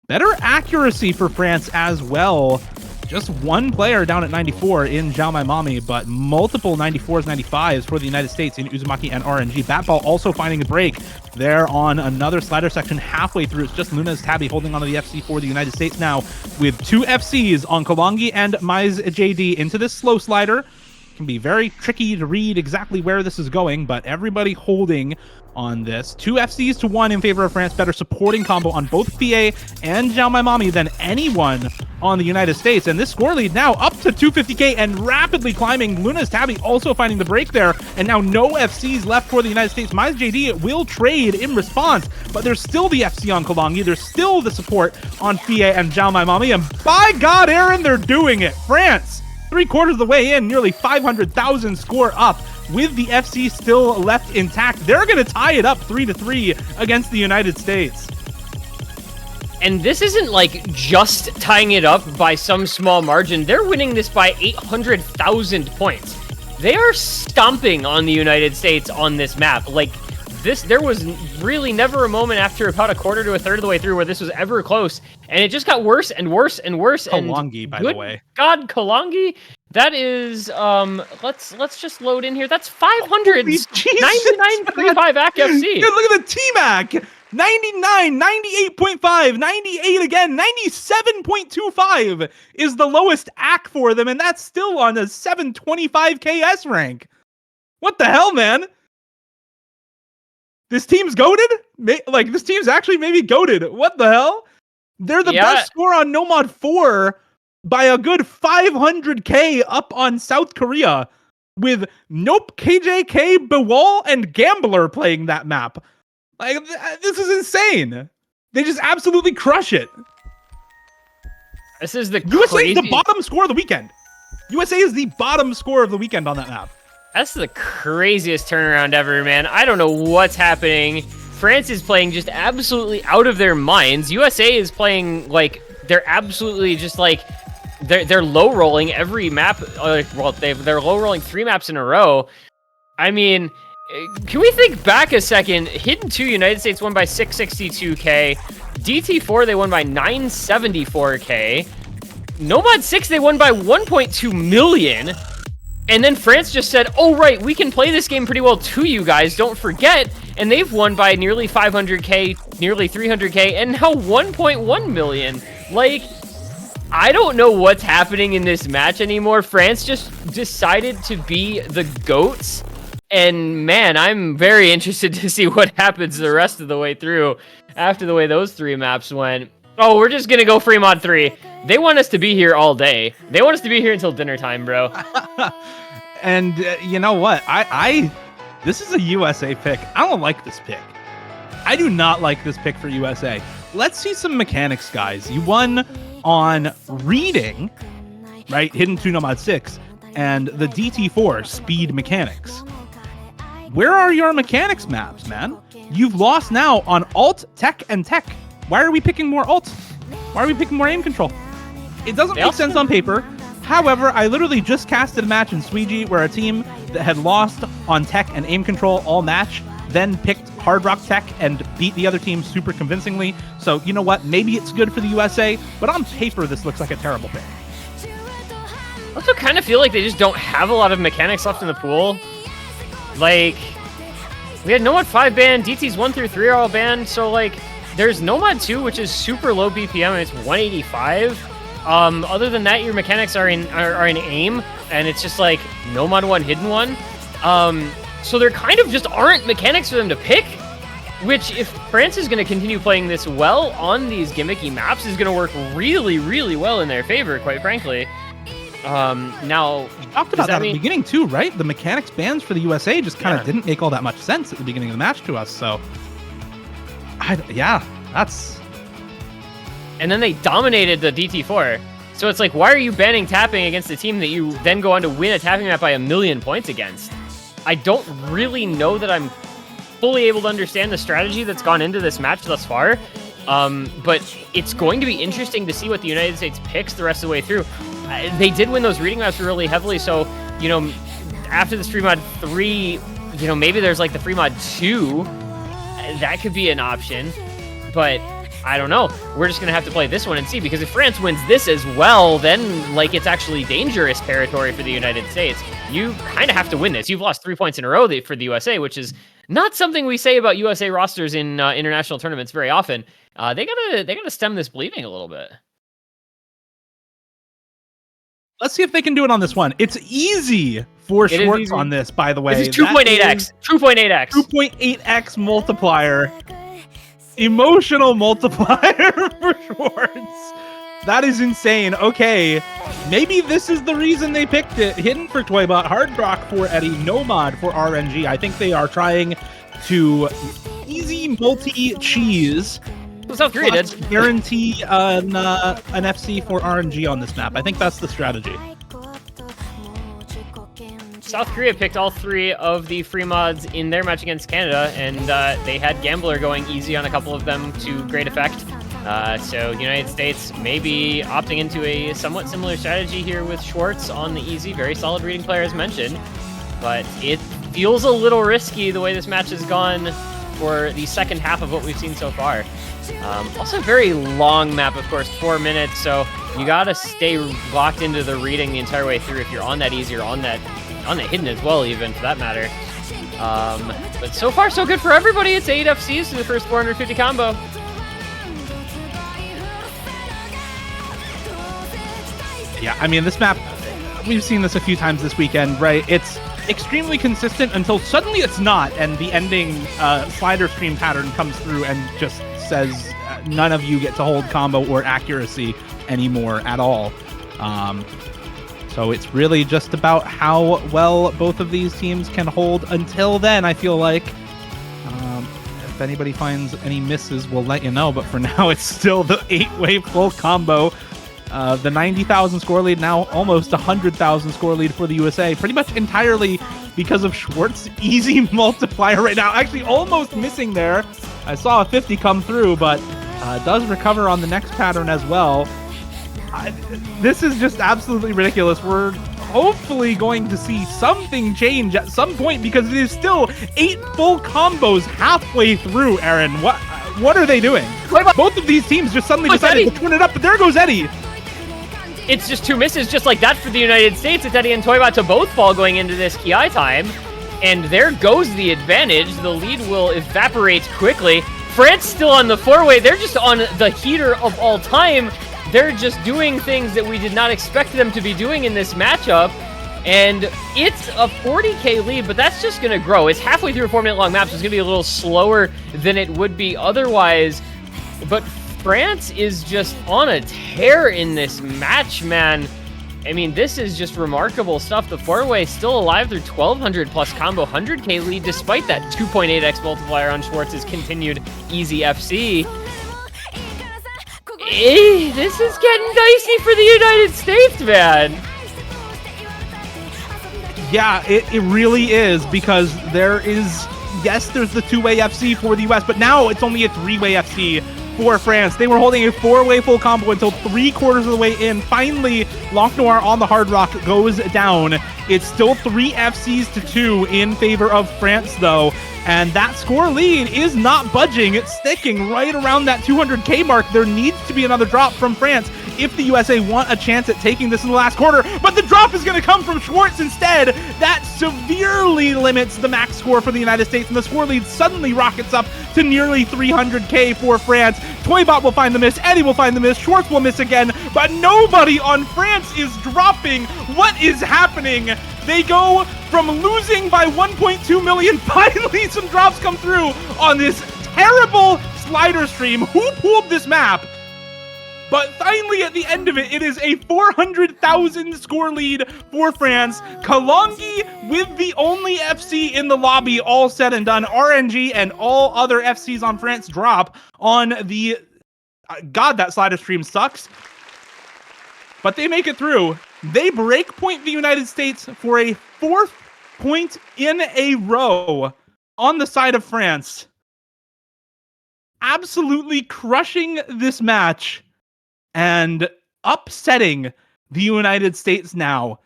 Better accuracy for France as well. Just one player down at 94 in Zhao Maimami, but multiple 94s, 95s for the United States in Uzumaki and RNG. Batball also finding a break there on another slider section halfway through. It's just Luna's Tabby holding onto the FC for the United States now with 2 FCs on Kalangi and Mize JD into this slow slider. It can be very tricky to read exactly where this is going, but everybody holding on this. 2 FCs to 1 in favor of France. Better supporting combo on both Fie and Zhao Maimami than anyone on the United States. And this score lead now up to 250k and rapidly climbing. Luna's Tabby also finding the break there. And now no FCs left for the United States. Mize JD will trade in response, but there's still the FC on Kalangi. There's still the support on Fie and Zhao Maimami. And by God, Aaron, they're doing it. France, 3/4 of the way in, nearly 500,000 score up. With the FC still left intact, they're going to tie it up 3-3 against the United States. And this isn't like just tying it up by some small margin. They're winning this by 800,000 points. They are stomping on the United States on this map. Like, there was really never a moment after about a quarter to a third of the way through where this was ever close. And it just got worse and worse and worse. Kalangi, by the way. God, Kalangi. That is, let's just load in here. That's 500, 99.5 AC FC. Look at the T-Mac. 99, 98.5, 98 again, 97.25 is the lowest AC for them, and that's still on a 725 KS rank. What the hell, man? This team's goated? Like, this team's actually maybe goated. What the hell? They're the best score on Nomad 4 by a good 500k up on South Korea with Nope, KJK, Bewall, and Gambler playing that map. Like, this is insane. They just absolutely crush it. This is the USA is the bottom score of the weekend. USA is the bottom score of the weekend on that map. That's the craziest turnaround ever, man. I don't know what's happening France is playing just absolutely out of their minds. USA is playing like they're absolutely just like they're low rolling every map. Well, they're low rolling 3 maps in a row. I mean, can we think back a second? Hidden 2 United States won by 662k. DT4 they won by 974k. Nomad 6 they won by 1.2 million. And then France just said, oh, right, we can play this game pretty well to you guys, don't forget. And they've won by nearly 500k, nearly 300k, and now 1.1 million. Like, I don't know what's happening in this match anymore. France just decided to be the GOATs. And man, I'm very interested to see what happens the rest of the way through after the way those 3 maps went. Oh, we're just going to go free mod 3. They want us to be here all day. They want us to be here until dinner time, bro. And you know what? This is a USA pick. I don't like this pick. I do not like this pick for USA. Let's see some mechanics, guys. You won on reading, right? Hidden 2 Nomad 6 and the DT4 speed mechanics. Where are your mechanics maps, man? You've lost now on alt, tech, and tech. Why are we picking more alt? Why are we picking more aim control? It doesn't make sense on paper. However, I literally just casted a match in Sweegie where a team that had lost on tech and aim control all match then picked Hard Rock Tech and beat the other team super convincingly. So, you know what? Maybe it's good for the USA, but on paper, this looks like a terrible pick. I also kind of feel like they just don't have a lot of mechanics left in the pool. Like, we had Nomad 5 banned, DTs 1 through 3 are all banned, so like, there's Nomad 2, which is super low BPM, and it's 185. Other than that, your mechanics are in aim, and it's just like Nomad 1, Hidden 1. So there kind of just aren't mechanics for them to pick, which if France is going to continue playing this well on these gimmicky maps is going to work really, really well in their favor, quite frankly. Now, we talked about that at the beginning too, right? The mechanics bans for the USA just kind of didn't make all that much sense at the beginning of the match to us. So, that's. And then they dominated the DT4. So it's like, why are you banning tapping against a team that you then go on to win a tapping map by 1,000,000 points against? I don't really know that I'm fully able to understand the strategy that's gone into this match thus far. But it's going to be interesting to see what the United States picks the rest of the way through. They did win those reading maps really heavily, so, you know, after this free mod 3, you know, maybe there's like the free mod 2. That could be an option, but I don't know. We're just going to have to play this one and see, because if France wins this as well, then, like, it's actually dangerous territory for the United States. You kind of have to win this. You've lost 3 points in a row for the USA, which is not something we say about USA rosters in international tournaments very often. They gotta stem this bleeding a little bit. Let's see if they can do it on this one. It's easy for Schwartz on this, by the way. This is 2.8x. 2.8x. 2.8x multiplier. Emotional multiplier for Schwartz. That is insane. Okay, maybe this is the reason they picked it. Hidden for Toybot, Hard Rock for Eddie, Nomad for RNG. I think they are trying to easy multi-cheese. South Korea did. Guarantee an FC for RNG on this map. I think that's the strategy. South Korea picked all 3 of the free mods in their match against Canada, and they had Gambler going easy on a couple of them to great effect. So United States maybe opting into a somewhat similar strategy here with Schwartz on the easy. Very solid reading player as mentioned, but it feels a little risky the way this match has gone for the second half of what we've seen so far. Also very long map, of course, 4 minutes, so you gotta stay locked into the reading the entire way through if you're on that easy or on that hidden as well, even for that matter. But so far so good for everybody. It's 8 FCs to the first 450 combo. Yeah, I mean, this map, we've seen this a few times this weekend, right? It's extremely consistent until suddenly it's not, and the ending slider stream pattern comes through and just says none of you get to hold combo or accuracy anymore at all. So it's really just about how well both of these teams can hold until then, I feel like. If anybody finds any misses, we'll let you know, but for now it's still the 8-way full combo The 90,000 score lead, now almost 100,000 score lead for the USA, pretty much entirely because of Schwartz's easy multiplier right now. Actually, almost missing there. I saw a 50 come through, but does recover on the next pattern as well. This is just absolutely ridiculous. We're hopefully going to see something change at some point, because it is still 8 full combos halfway through, Aaron. What are they doing? Both of these teams just suddenly decided to turn it up, but there goes Eddie. It's just 2 misses just like that for the United States. It's Eddie and Toybot to both fall going into this Ki time. And there goes the advantage. The lead will evaporate quickly. France still on the 4-way. They're just on the heater of all time. They're just doing things that we did not expect them to be doing in this matchup. And it's a 40k lead, but that's just going to grow. It's halfway through a 4-minute long map, so it's going to be a little slower than it would be otherwise. But France is just on a tear in this match, man. I mean, this is just remarkable stuff. The 4-way still alive through 1,200 plus combo, 100k lead, despite that 2.8x multiplier on Schwartz's continued easy FC. This is getting dicey for the United States, man. Yeah, it really is, because there's the 2-way FC for the US, but now it's only a 3-way FC for France. They were holding a 4-way full combo until 3/4 of the way in. Finally, Lock Noir on the Hard Rock goes down. It's still 3 FCs to 2 in favor of France, though. And that score lead is not budging. It's sticking right around that 200k mark. There needs to be another drop from France if the USA want a chance at taking this in the last quarter. But the drop is going to come from Schwartz instead. That severely limits the max score for the United States, and the score lead suddenly rockets up to nearly 300k for France. Toybot will find the miss. Eddie will find the miss. Schwartz will miss again. But nobody on France is dropping. What is happening? They go from losing by 1.2 million. Finally, some drops come through on this terrible slider stream. Who pulled this map? But finally, at the end of it, it is a 400,000 score lead for France. Kalongi with the only FC in the lobby, all said and done. RNG and all other FCs on France drop on the... God, that slider stream sucks. But they make it through. They break point the United States for a 4th point in a row on the side of France. Absolutely crushing this match and upsetting the United States now.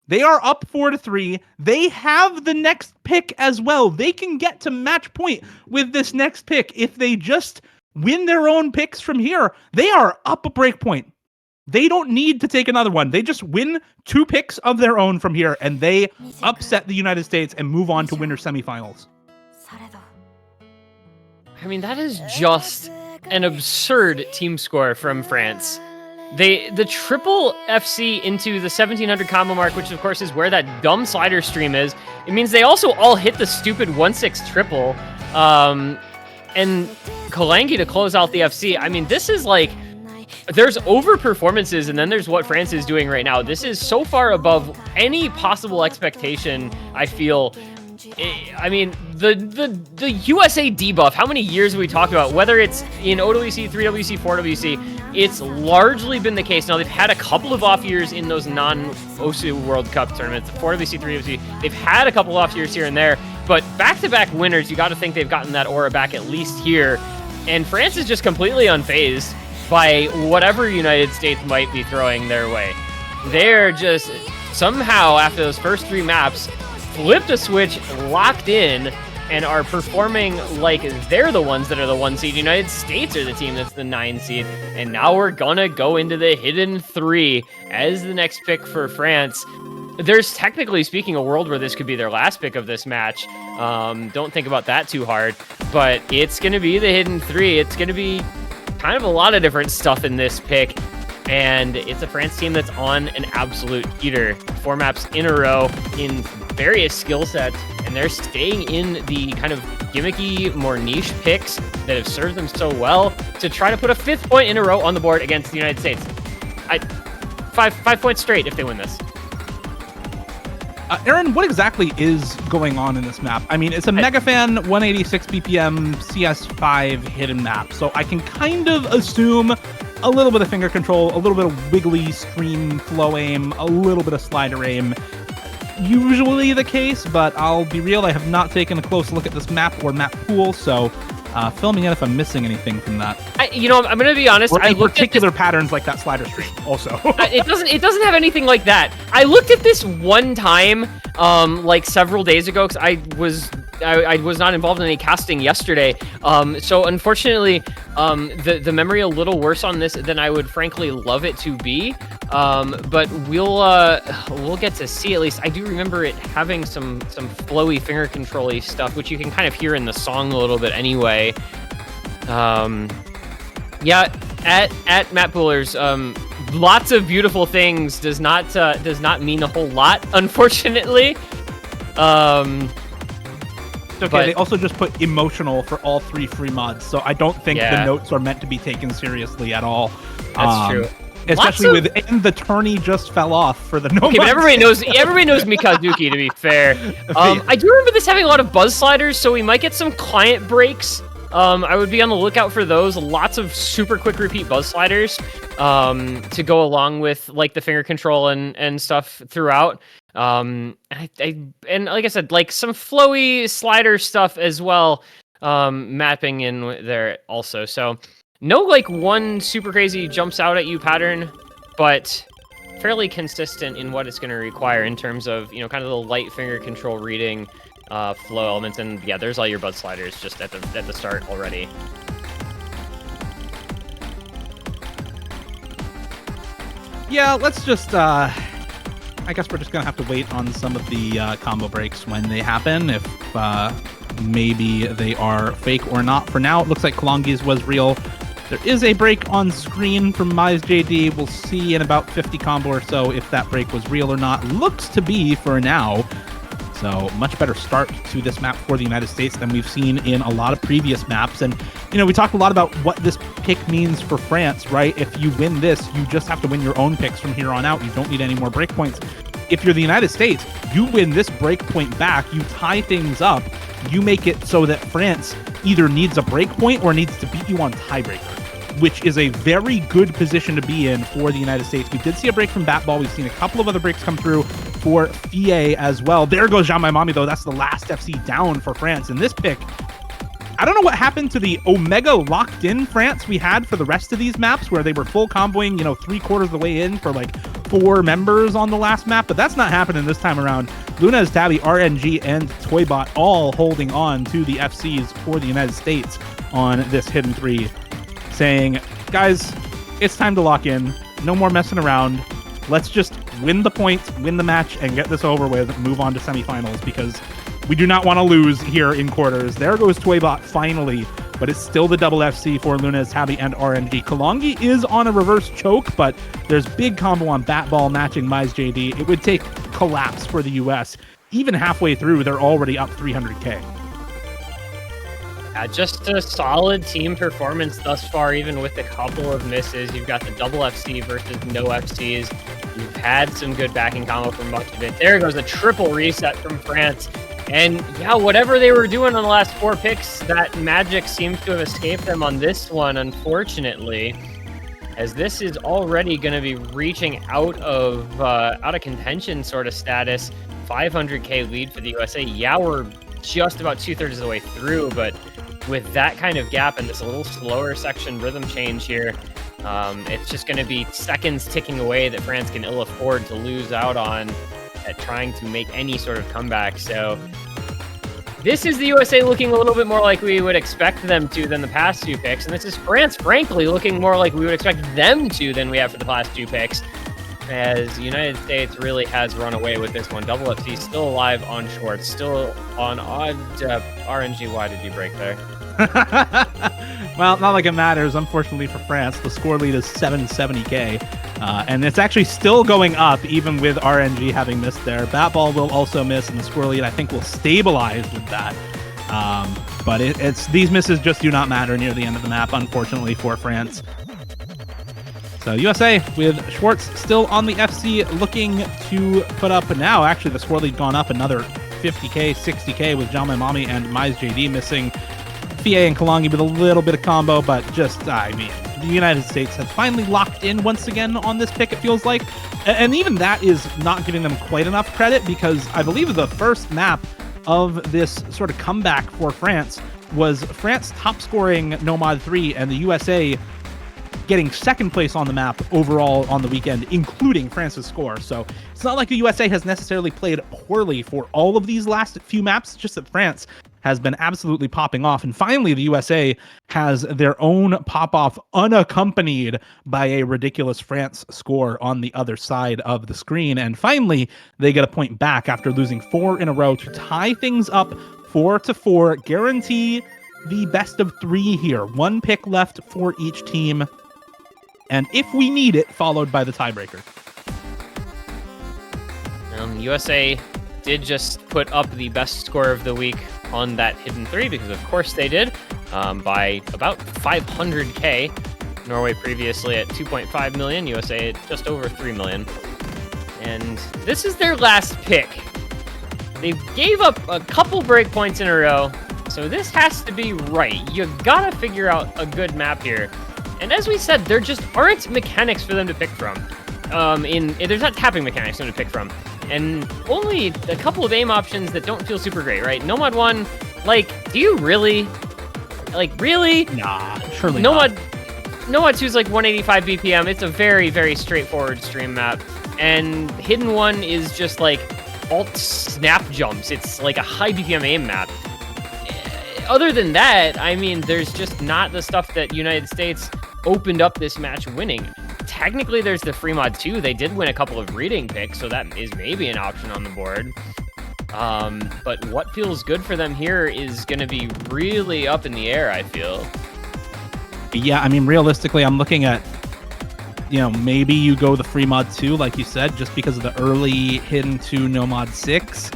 They are up 4-3. They have the next pick as well. They can get to match point with this next pick. If they just win their own picks from here, they are up a break point. They don't need to take another one. They just win 2 picks of their own from here, and they upset the United States and move on to winner semifinals. I mean, that is just an absurd team score from France. The triple FC into the 1,700 combo mark, which of course is where that dumb slider stream is. It means they also all hit the stupid 1-6 triple. And Kalangi to close out the FC. I mean, this is like... There's over performances, and then there's what France is doing right now. This is so far above any possible expectation, I feel. I mean, the USA debuff, how many years have we talked about? Whether it's in OWC, 3WC, 4WC, it's largely been the case. Now, they've had a couple of off years in those non-OSU World Cup tournaments, 4WC, 3WC. They've had a couple off years here and there, but back-to-back winners, you got to think they've gotten that aura back at least here. And France is just completely unfazed by whatever United States might be throwing their way. They're just somehow, after those first 3 maps, flipped a switch, locked in, and are performing like they're the ones that are the 1 seed. United States are the team that's the 9 seed. And now we're gonna go into the hidden 3 as the next pick for France. There's, technically speaking, a world where this could be their last pick of this match. Don't think about that too hard. But it's gonna be the hidden 3. It's gonna be kind of a lot of different stuff in this pick, and it's a France team that's on an absolute heater. 4 maps in a row in various skill sets, and they're staying in the kind of gimmicky, more niche picks that have served them so well to try to put a 5th point in a row on the board against the United States. Five points straight if they win this. Aaron, what exactly is going on in this map? I mean, it's a Megafan 186 BPM CS5 hidden map, so I can kind of assume a little bit of finger control, a little bit of wiggly stream flow aim, a little bit of slider aim. Usually the case, but I'll be real, I have not taken a close look at this map or map pool, so fill me in if I'm missing anything from that. I'm going to be honest. Or particular patterns like that slider stream also. It doesn't have anything like that. I looked at this one time, like several days ago, because I was not involved in any casting yesterday. So unfortunately, the memory a little worse on this than I would frankly love it to be. But we'll get to see. At least I do remember it having some flowy finger control-y stuff, which you can kind of hear in the song a little bit anyway. Yeah, at Map Poolers, lots of beautiful things does not mean a whole lot, unfortunately. Okay, they also just put emotional for all 3 free mods, so I don't think the notes are meant to be taken seriously at all. That's true. Especially and the tourney just fell off for the no. Okay, but everybody knows Mikazuki, to be fair. I do remember this having a lot of buzz sliders, so we might get some client breaks. I would be on the lookout for those. Lots of super quick repeat buzz sliders to go along with like the finger control and stuff throughout. And like I said, like some flowy slider stuff as well, mapping in there also. So no like one super crazy jumps out at you pattern, but fairly consistent in what it's going to require in terms of, kind of the light finger control reading, flow elements. And yeah, there's all your bud sliders just at the start already. Yeah, let's just I guess we're just gonna have to wait on some of the combo breaks when they happen, if maybe they are fake or not. For now, it looks like Kalongi's was real. There is a break on screen from MyesJD. We'll see in about 50 combo or so if that break was real or not. Looks to be for now. So much better start to this map for the United States than we've seen in a lot of previous maps. And, we talked a lot about what this pick means for France, right? If you win this, you just have to win your own picks from here on out. You don't need any more breakpoints. If you're the United States, you win this breakpoint back, you tie things up, you make it so that France either needs a breakpoint or needs to beat you on tiebreaker, which is a very good position to be in for the United States. We did see a break from Batball. We've seen a couple of other breaks come through for FIA as well. There goes Jean Mami, though. That's the last FC down for France. In this pick, I don't know what happened to the Omega locked-in France we had for the rest of these maps, where they were full comboing, 3/4 of the way in for like 4 members on the last map, but that's not happening this time around. Lunez, Tabby, RNG, and Toybot all holding on to the FCs for the United States on this Hidden 3, saying, guys, it's time to lock in. No more messing around. Let's just win the points, win the match, and get this over with, move on to semifinals, because we do not want to lose here in quarters. There goes Toybot finally, but it's still the double FC for Lunez, Tabby, and RNG. Kalongi is on a reverse choke, but there's big combo on Batball matching MyesJD. It would take collapse for the US. Even halfway through, they're already up 300k. Just a solid team performance thus far, even with a couple of misses. You've got the double FC versus no FCs. You've had some good backing combo for much of it. There goes a triple reset from France. And yeah, whatever they were doing on the last 4 picks, that magic seems to have escaped them on this one, unfortunately, as this is already going to be reaching out of contention sort of status. 500k lead for the USA. Yeah, we're just about 2/3 of the way through, but with that kind of gap and this a little slower section rhythm change here, it's just going to be seconds ticking away that France can ill afford to lose out on at trying to make any sort of comeback. So this is the USA looking a little bit more like we would expect them to than the past 2 picks, and this is France, frankly, looking more like we would expect them to than we have for the last 2 picks, as the United States really has run away with this one. Double FC still alive on short, still on odd depth. RNG, why did you break there? Well, not like it matters, unfortunately for France. The score lead is 770k, and it's actually still going up even with RNG having missed there. Batball will also miss, and the score lead, I think, will stabilize with that. But it's these misses just do not matter near the end of the map, unfortunately for France. So USA with Schwartz still on the FC, looking to put up now. Actually, the score lead gone up another 50k, 60k with Jean Mami and MyesJD missing FIA and Kalangi with a little bit of combo, but just, I mean, the United States have finally locked in once again on this pick, it feels like. And even that is not giving them quite enough credit, because I believe the first map of this sort of comeback for France was France top scoring Nomad 3 and the USA getting second place on the map overall on the weekend, including France's score. So it's not like the USA has necessarily played poorly for all of these last few maps, just that France has been absolutely popping off. And finally, the USA has their own pop-off unaccompanied by a ridiculous France score on the other side of the screen. And finally, they get a point back after losing 4 in a row to tie things up 4-4, guarantee the best of 3 here. 1 pick left for each team. And if we need it, followed by the tiebreaker. USA did just put up the best score of the week on that hidden 3, because of course they did, by about 500k. Norway previously at 2.5 million, USA at just over 3 million. And this is their last pick. They gave up a couple breakpoints in a row, so this has to be right. You gotta figure out a good map here. And as we said, there just aren't mechanics for them to pick from. There's not tapping mechanics for them to pick from. And only a couple of aim options that don't feel super great, right? Nomad 1, like, do you really? Like, really? Nah, surely not. Nomad 2 is like 185 BPM. It's a very, very straightforward stream map. And Hidden 1 is just like alt snap jumps. It's like a high BPM aim map. Other than that, I mean, there's just not the stuff that United States opened up this match winning. Technically, there's the free mod 2. They did win a couple of reading picks, so that is maybe an option on the board. But what feels good for them here is going to be really up in the air, I feel. Yeah, I mean, realistically, I'm looking at, maybe you go the free mod 2, like you said, just because of the early Hidden 2 Nomad 6.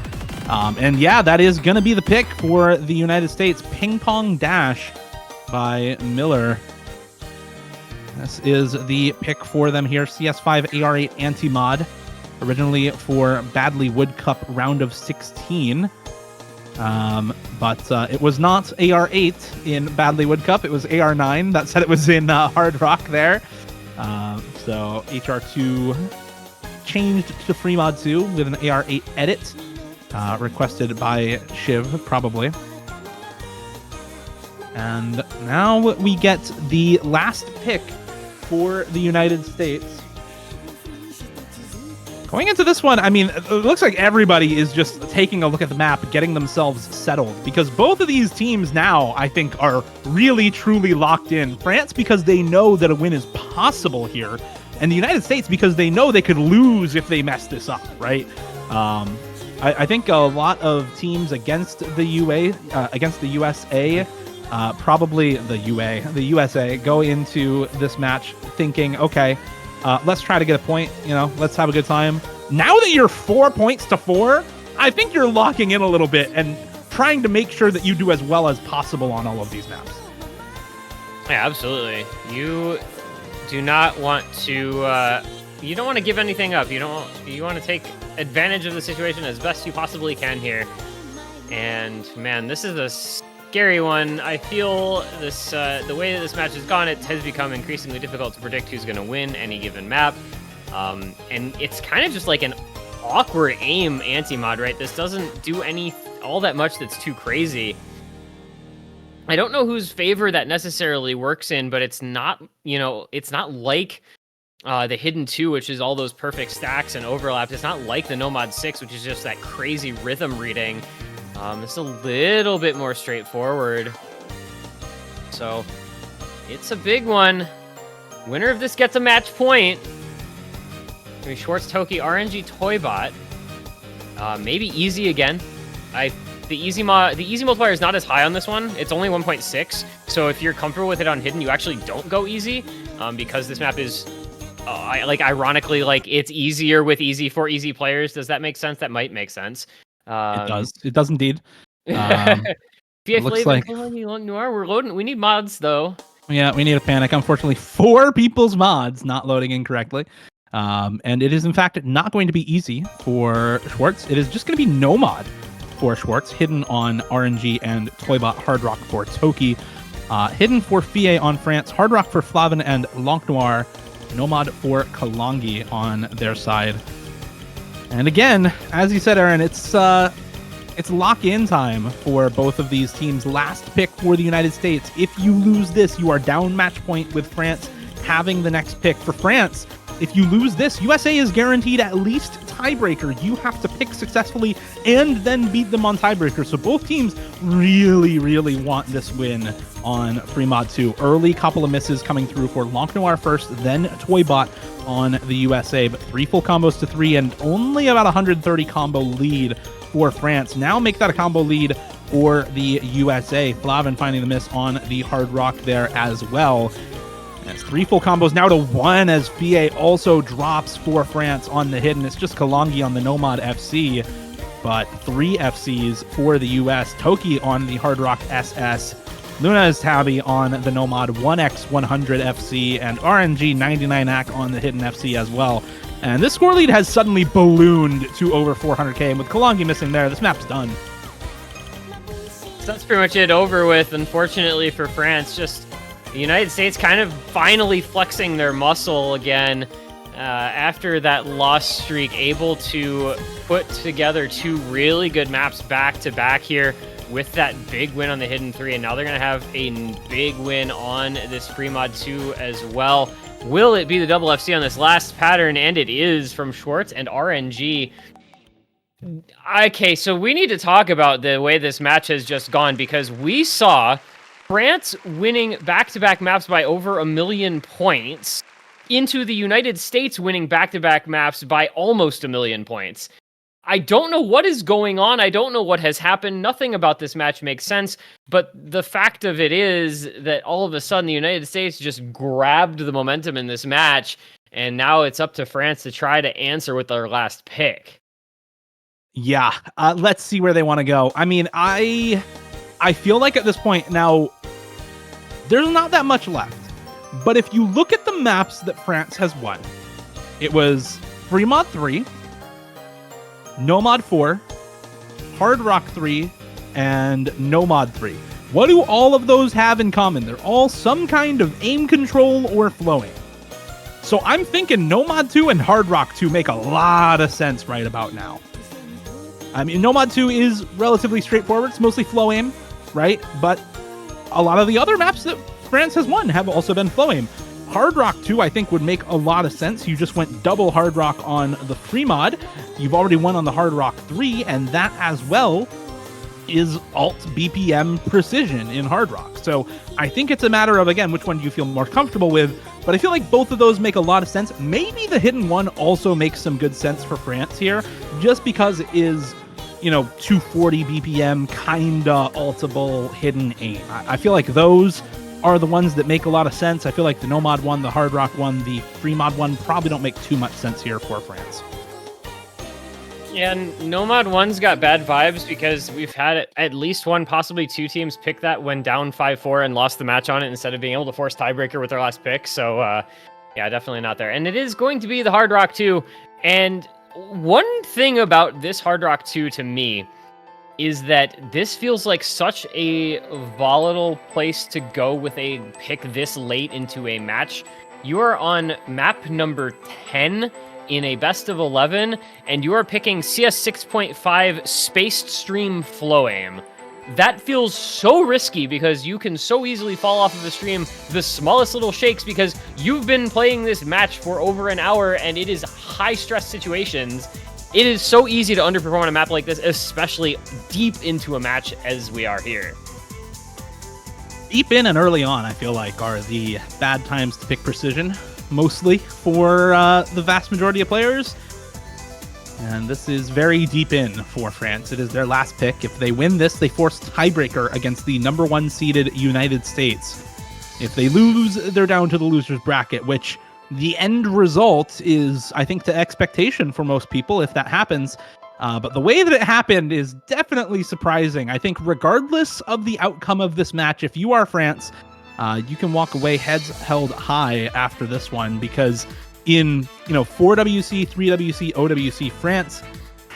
And yeah, that is going to be the pick for the United States. Ping Pong Dash by Miller. This is the pick for them here. CS5 AR8 anti-mod, originally for Badley Wood Cup round of 16. But it was not AR8 in Badley Wood Cup. It was AR9. That said, it was in Hard Rock there. So HR2 changed to free mod 2 with an AR8 edit. Requested by Shiv, probably. And now we get the last pick for the United States. Going into this one, I mean, it looks like everybody is just taking a look at the map, getting themselves settled, because both of these teams now, I think, are really, truly locked in. France, because they know that a win is possible here, and the United States, because they know they could lose if they mess this up, right? I think a lot of teams against the USA, probably the USA, go into this match thinking, okay, let's try to get a point, let's have a good time. Now that you're 4 points to 4, I think you're locking in a little bit and trying to make sure that you do as well as possible on all of these maps. Yeah, absolutely. You do not want to, you don't want to give anything up. You want to take advantage of the situation as best you possibly can here. And man, this is a scary one. I feel this, the way that this match has gone, it has become increasingly difficult to predict who's going to win any given map. And it's kind of just like an awkward aim anti-mod, right? This doesn't do all that much that's too crazy. I don't know whose favor that necessarily works in, but it's not, it's not like the Hidden 2, which is all those perfect stacks and overlaps. It's not like the Nomad 6, which is just that crazy rhythm reading. It's a little bit more straightforward. So, it's a big one. Winner of this gets a match point. Maybe Schwartz, Toki, RNG, Toybot. Maybe Easy again. The easy multiplier is not as high on this one. It's only 1.6. So if you're comfortable with it on Hidden, you actually don't go Easy, because this map is, ironically, it's easier with Easy for easy players. Does that make sense? That might make sense. It does. It does indeed. It looks like Noir, we're loading. We need mods though. Yeah, we need a panic. Unfortunately, 4 people's mods not loading incorrectly. And it is in fact not going to be easy for Schwartz. It is just going to be no mod for Schwartz, hidden on RNG and Toybot Hard Rock for Toki, hidden for Fie on France, Hard Rock for Flavin and Lanc Noir, Nomad for Kalangi on their side. And again, as you said, Aaron, it's lock-in time for both of these teams. Last pick for the United States. If you lose this, you are down match point with France having the next pick. For France, if you lose this, USA is guaranteed at least tiebreaker. You have to pick successfully and then beat them on tiebreaker. So both teams really, really want this win on Free Mod 2. Early couple of misses coming through for Lanc Noir first, then Toybot on the USA, but 3 full combos to 3 and only about 130 combo lead for France. Now make that a combo lead for the USA. Flavin finding the miss on the Hard Rock there as well. It's 3 full combos now to 1 as Fie also drops for France on the hidden. It's just Kalangi on the Nomad FC, but 3 FCs for the US. Toki on the Hard Rock SS. Luna is Tabby on the Nomad 1x100 FC, and RNG 99 AC on the hidden FC as well. And this score lead has suddenly ballooned to over 400k, and with Kalangi missing there, this map's done. So that's pretty much it over with, unfortunately for France. Just the United States kind of finally flexing their muscle again after that loss streak, able to put together 2 really good maps back-to-back here with that big win on the Hidden 3, and now they're going to have a big win on this Free Mod 2 as well. Will it be the double FC on this last pattern? And it is from Schwartz and RNG. Okay, so we need to talk about the way this match has just gone, because we saw France winning back-to-back maps by over 1 million points into the United States winning back-to-back maps by almost 1 million points. I don't know what is going on. I don't know what has happened. Nothing about this match makes sense. But the fact of it is that all of a sudden the United States just grabbed the momentum in this match, and now it's up to France to try to answer with their last pick. Yeah, let's see where they want to go. I mean, I feel like at this point now, there's not that much left. But if you look at the maps that France has won, it was Free Mod 3, Nomad 4, Hard Rock 3, and Nomad 3. What do all of those have in common? They're all some kind of aim control or flowing. So I'm thinking Nomad 2 and Hard Rock 2 make a lot of sense right about now. I mean, Nomad 2 is relatively straightforward. It's mostly flow aim, right? But a lot of the other maps that France has won have also been flow aim. Hard Rock 2, I think, would make a lot of sense. You just went double Hard Rock on the Free Mod. You've already won on the Hard Rock 3, and that as well is alt BPM precision in Hard Rock. So I think it's a matter of, again, which one do you feel more comfortable with? But I feel like both of those make a lot of sense. Maybe the hidden one also makes some good sense for France here, just because it is, 240 BPM, kinda altable hidden aim. I feel like those are the ones that make a lot of sense. I feel like the Nomad one, the Hard Rock one, the Free Mod one probably don't make too much sense here for France. Yeah, and Nomad 1's got bad vibes because we've had at least one, possibly 2 teams pick that when down 5-4 and lost the match on it instead of being able to force tiebreaker with their last pick. So, yeah, definitely not there. And it is going to be the Hard Rock 2. And one thing about this Hard Rock 2 to me is that this feels like such a volatile place to go with a pick this late into a match. You are on map number 10 in a best of 11, and you are picking CS 6.5 Spaced Stream Flow Aim. That feels so risky because you can so easily fall off of the stream the smallest little shakes, because you've been playing this match for over an hour and it is high stress situations. It is so easy to underperform on a map like this, especially deep into a match as we are here. Deep in and early on, I feel like, are the bad times to pick precision, mostly for the vast majority of players. And this is very deep in for France. It is their last pick. If they win this, they force tiebreaker against the number 1 seeded United States. If they lose, they're down to the loser's bracket, which the end result is, I think, to expectation for most people if that happens. But the way that it happened is definitely surprising. I think regardless of the outcome of this match, if you are France, you can walk away heads held high after this one, because in 4WC, 3WC, OWC, France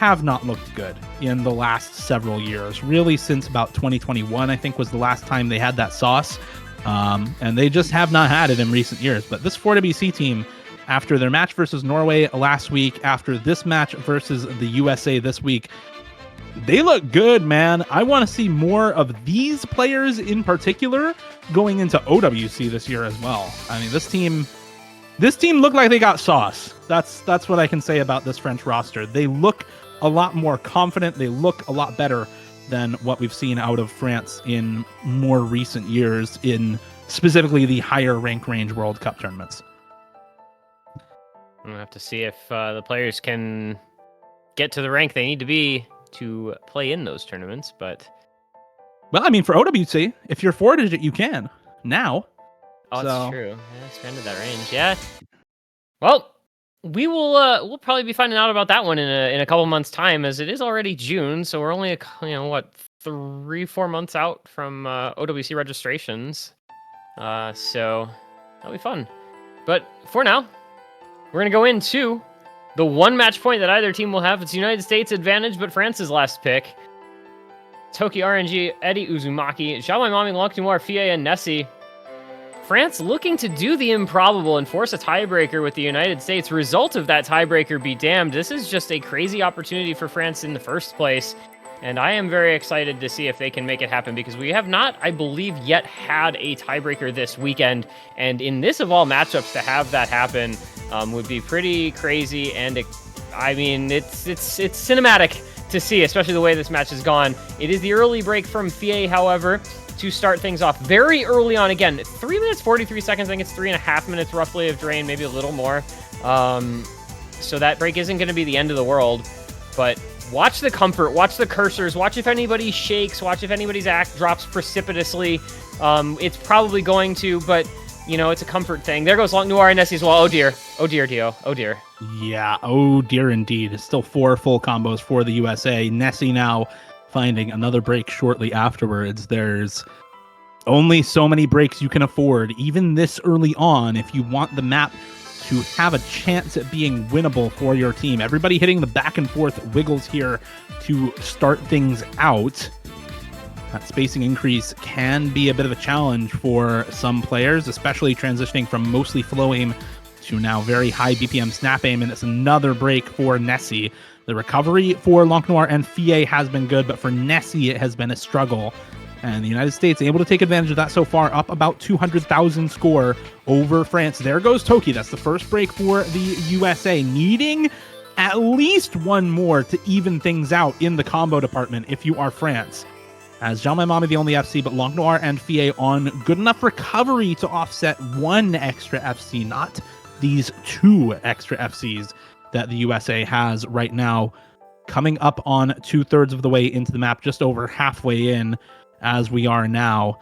have not looked good in the last several years. Really, since about 2021, I think, was the last time they had that sauce. And they just have not had it in recent years. But this 4WC team, after their match versus Norway last week, after this match versus the USA this week, they look good, man. I want to see more of these players in particular going into OWC this year as well. I mean, this team looked like they got sauce. That's what I can say about this French roster. They look a lot more confident. They look a lot better than what we've seen out of France in more recent years, in specifically the higher rank range World Cup tournaments. We'll have to see if the players can get to the rank they need to be to play in those tournaments, but... Well, I mean, for OWC, if you're 4-digit, you can now. Oh, that's true. Yeah, expanded that range. Yeah. Well, we'll probably be finding out about that one in a couple months' time, as it is already June, so we're only 3-4 months out from OWC registrations. So that'll be fun. But for now, we're gonna go into the one match point that either team will have. It's United States advantage, but France's last pick. Toki, RNG, Eddie, Uzumaki, Xiaomai Mami, Longuenoir, Fie, and Nessie. France looking to do the improbable and force a tiebreaker with the United States. Result of that tiebreaker be damned. This is just a crazy opportunity for France in the first place. And I am very excited to see if they can make it happen, because we have not, I believe, yet had a tiebreaker this weekend. And in this of all matchups, to have that happen would be pretty crazy. And I mean, it's cinematic to see, especially the way this match has gone. It is the early break from Fie, however, to start things off very early on. Again, 3 minutes, 43 seconds. I think it's 3.5 minutes roughly of drain, maybe a little more. So that break isn't going to be the end of the world, but watch the comfort, watch the cursors, watch if anybody shakes, watch if anybody's act drops precipitously. It's probably going to, but you know, it's a comfort thing. There goes Longuenoir and Nessie as well. Oh dear. Oh dear, Dio. Oh dear. Yeah, oh dear indeed. It's still 4 full combos for the USA. Nessie now finding another break shortly afterwards. There's only so many breaks you can afford, even this early on, if you want the map to have a chance at being winnable for your team. Everybody hitting the back and forth wiggles here to start things out. That spacing increase can be a bit of a challenge for some players, especially transitioning from mostly flow aim to now very high BPM snap aim, and it's another break for Nessie. The recovery for Longuenoir and Fie has been good, but for Nessie, it has been a struggle. And the United States able to take advantage of that so far, up about 200,000 score over France. There goes Toki. That's the first break for the USA, needing at least one more to even things out in the combo department if you are France. As Xiaomai Mami the only FC, but Longuenoir and Fie on good enough recovery to offset one extra FC, not these 2 extra FCs that the USA has right now. Coming up on 2/3 of the way into the map, just over halfway in as we are now.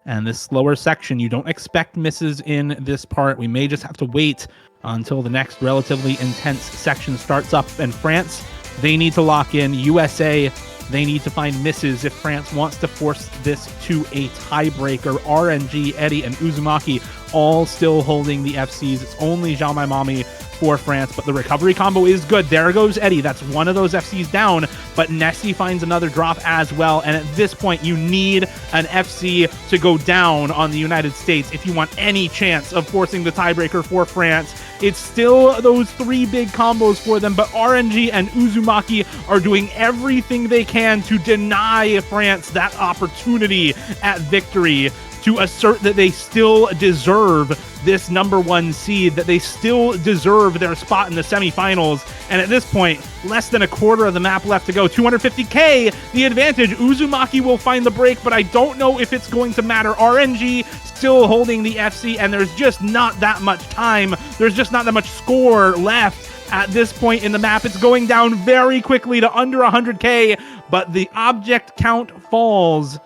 And this slower section, you don't expect misses in this part. We may just have to wait until the next relatively intense section starts up. And France, they need to lock in. USA, they need to find misses if France wants to force this to a tiebreaker. RNG, Eddie, and Uzumaki all still holding the FCs. It's only Xiaomai Mami for France, but the recovery combo is good. There goes Eddie. That's one of those FCs down, but Nessie finds another drop as well. And at this point, you need an FC to go down on the United States if you want any chance of forcing the tiebreaker for France. It's still those 3 big combos for them, but RNG and Uzumaki are doing everything they can to deny France that opportunity at victory, to assert that they still deserve this #1 seed, that they still deserve their spot in the semifinals. And at this point, less than a quarter of the map left to go. 250k, the advantage. Uzumaki will find the break, but I don't know if it's going to matter. RNG still holding the FC, and there's just not that much time. There's just not that much score left at this point in the map. It's going down very quickly to under 100k, but the object count falls.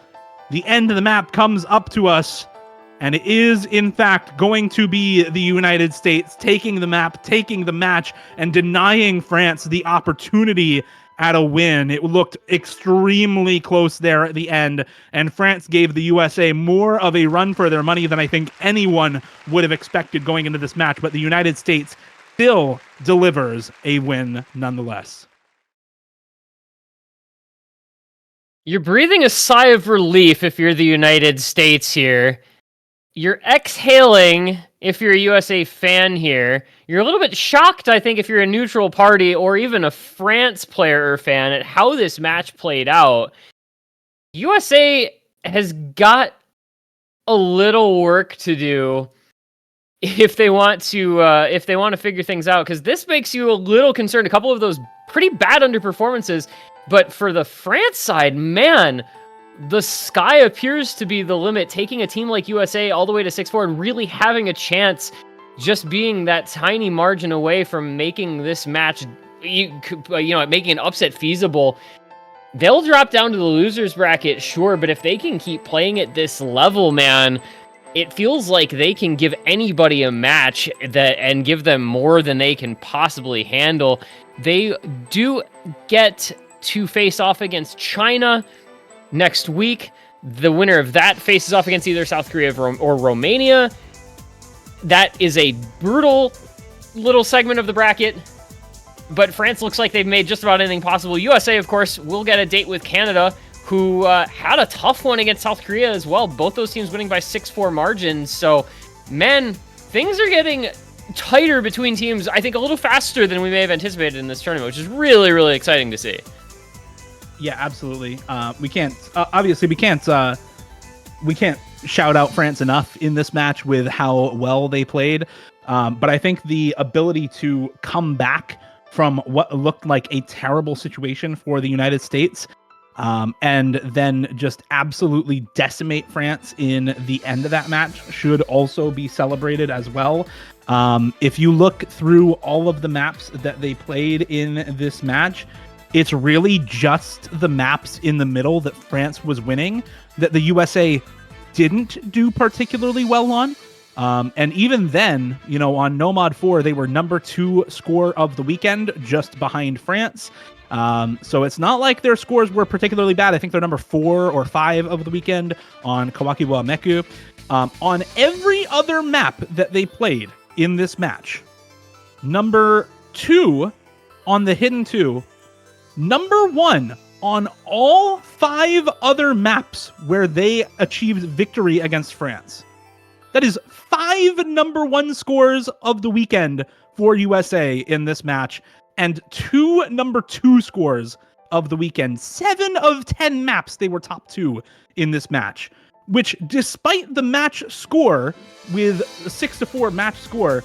The end of the map comes up to us, and it is, in fact, going to be the United States taking the map, taking the match, and denying France the opportunity at a win. It looked extremely close there at the end, and France gave the USA more of a run for their money than I think anyone would have expected going into this match, but the United States still delivers a win nonetheless. You're breathing a sigh of relief if you're the United States here. You're exhaling if you're a USA fan here. You're a little bit shocked, I think, if you're a neutral party or even a France player or fan at how this match played out. USA has got a little work to do if they want to figure things out, because this makes you a little concerned. A couple of those pretty bad underperformances, but for the France side, man, the sky appears to be the limit. Taking a team like USA all the way to 6-4 and really having a chance, just being that tiny margin away from making this match, making an upset feasible. They'll drop down to the losers bracket, sure, but if they can keep playing at this level, man, it feels like they can give anybody a match and give them more than they can possibly handle. They do get to face off against China next week. The winner of that faces off against either South Korea or Romania. That is a brutal little segment of the bracket. But France looks like they've made just about anything possible. USA, of course, will get a date with Canada, who had a tough one against South Korea as well. Both those teams winning by 6-4 margins. So, man, things are getting tighter between teams, I think, a little faster than we may have anticipated in this tournament, which is really, really exciting to see. Yeah, absolutely. We can't shout out France enough in this match with how well they played. But I think the ability to come back from what looked like a terrible situation for the United States, and then just absolutely decimate France in the end of that match should also be celebrated as well. If you look through all of the maps that they played in this match, it's really just the maps in the middle that France was winning that the USA didn't do particularly well on. And even then, on Nomad 4, they were number 2 score of the weekend, just behind France. So it's not like their scores were particularly bad. I think they're number 4 or 5 of the weekend on Kawakiwa Meku. On every other map that they played in this match, number 2 on the Hidden 2, number 1 on all 5 other maps where they achieved victory against France. That is 5 number 1 scores of the weekend for USA in this match, and 2 number 2 scores of the weekend. 7 of 10 maps they were top 2 in this match, which, despite the match score with a 6-4 match score,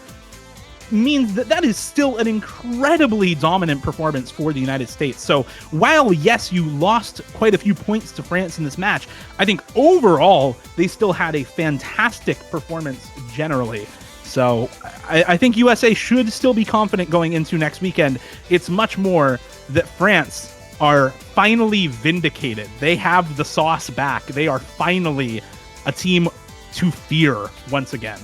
means that is still an incredibly dominant performance for the United States. So while, yes, you lost quite a few points to France in this match, I think overall they still had a fantastic performance generally. So I think USA should still be confident going into next weekend. It's much more that France are finally vindicated. They have the sauce back. They are finally a team to fear once again.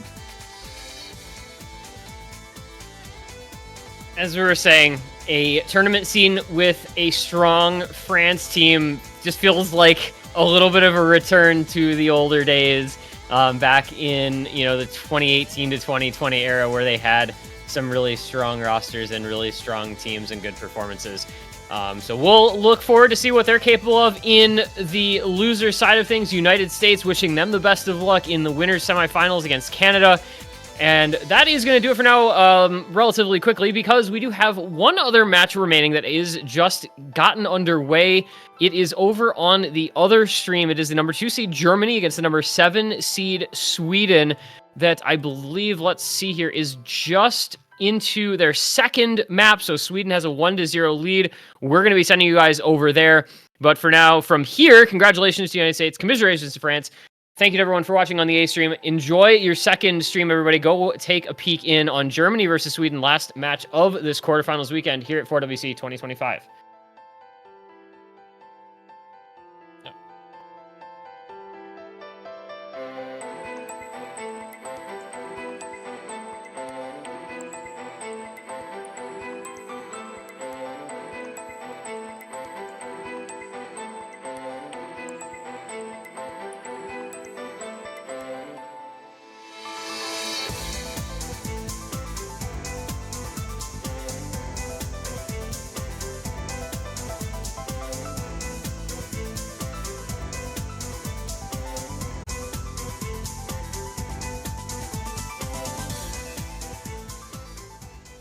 As we were saying, a tournament scene with a strong France team just feels like a little bit of a return to the older days, back in the 2018 to 2020 era, where they had some really strong rosters and really strong teams and good performances. So we'll look forward to see what they're capable of in the loser side of things. United States, wishing them the best of luck in the winners semifinals against Canada. And that is going to do it for now, relatively quickly, because we do have one other match remaining that is just gotten underway. It is over on the other stream. It is the number 2 seed Germany against the number 7 seed Sweden, that I believe, let's see here, is just into their second map. So Sweden has a 1-0 lead. We're going to be sending you guys over there. But for now, from here, congratulations to the United States, commiserations to France. Thank you to everyone for watching on the A stream. Enjoy your second stream, everybody. Go take a peek in on Germany versus Sweden, last match of this quarterfinals weekend here at 4WC 2025.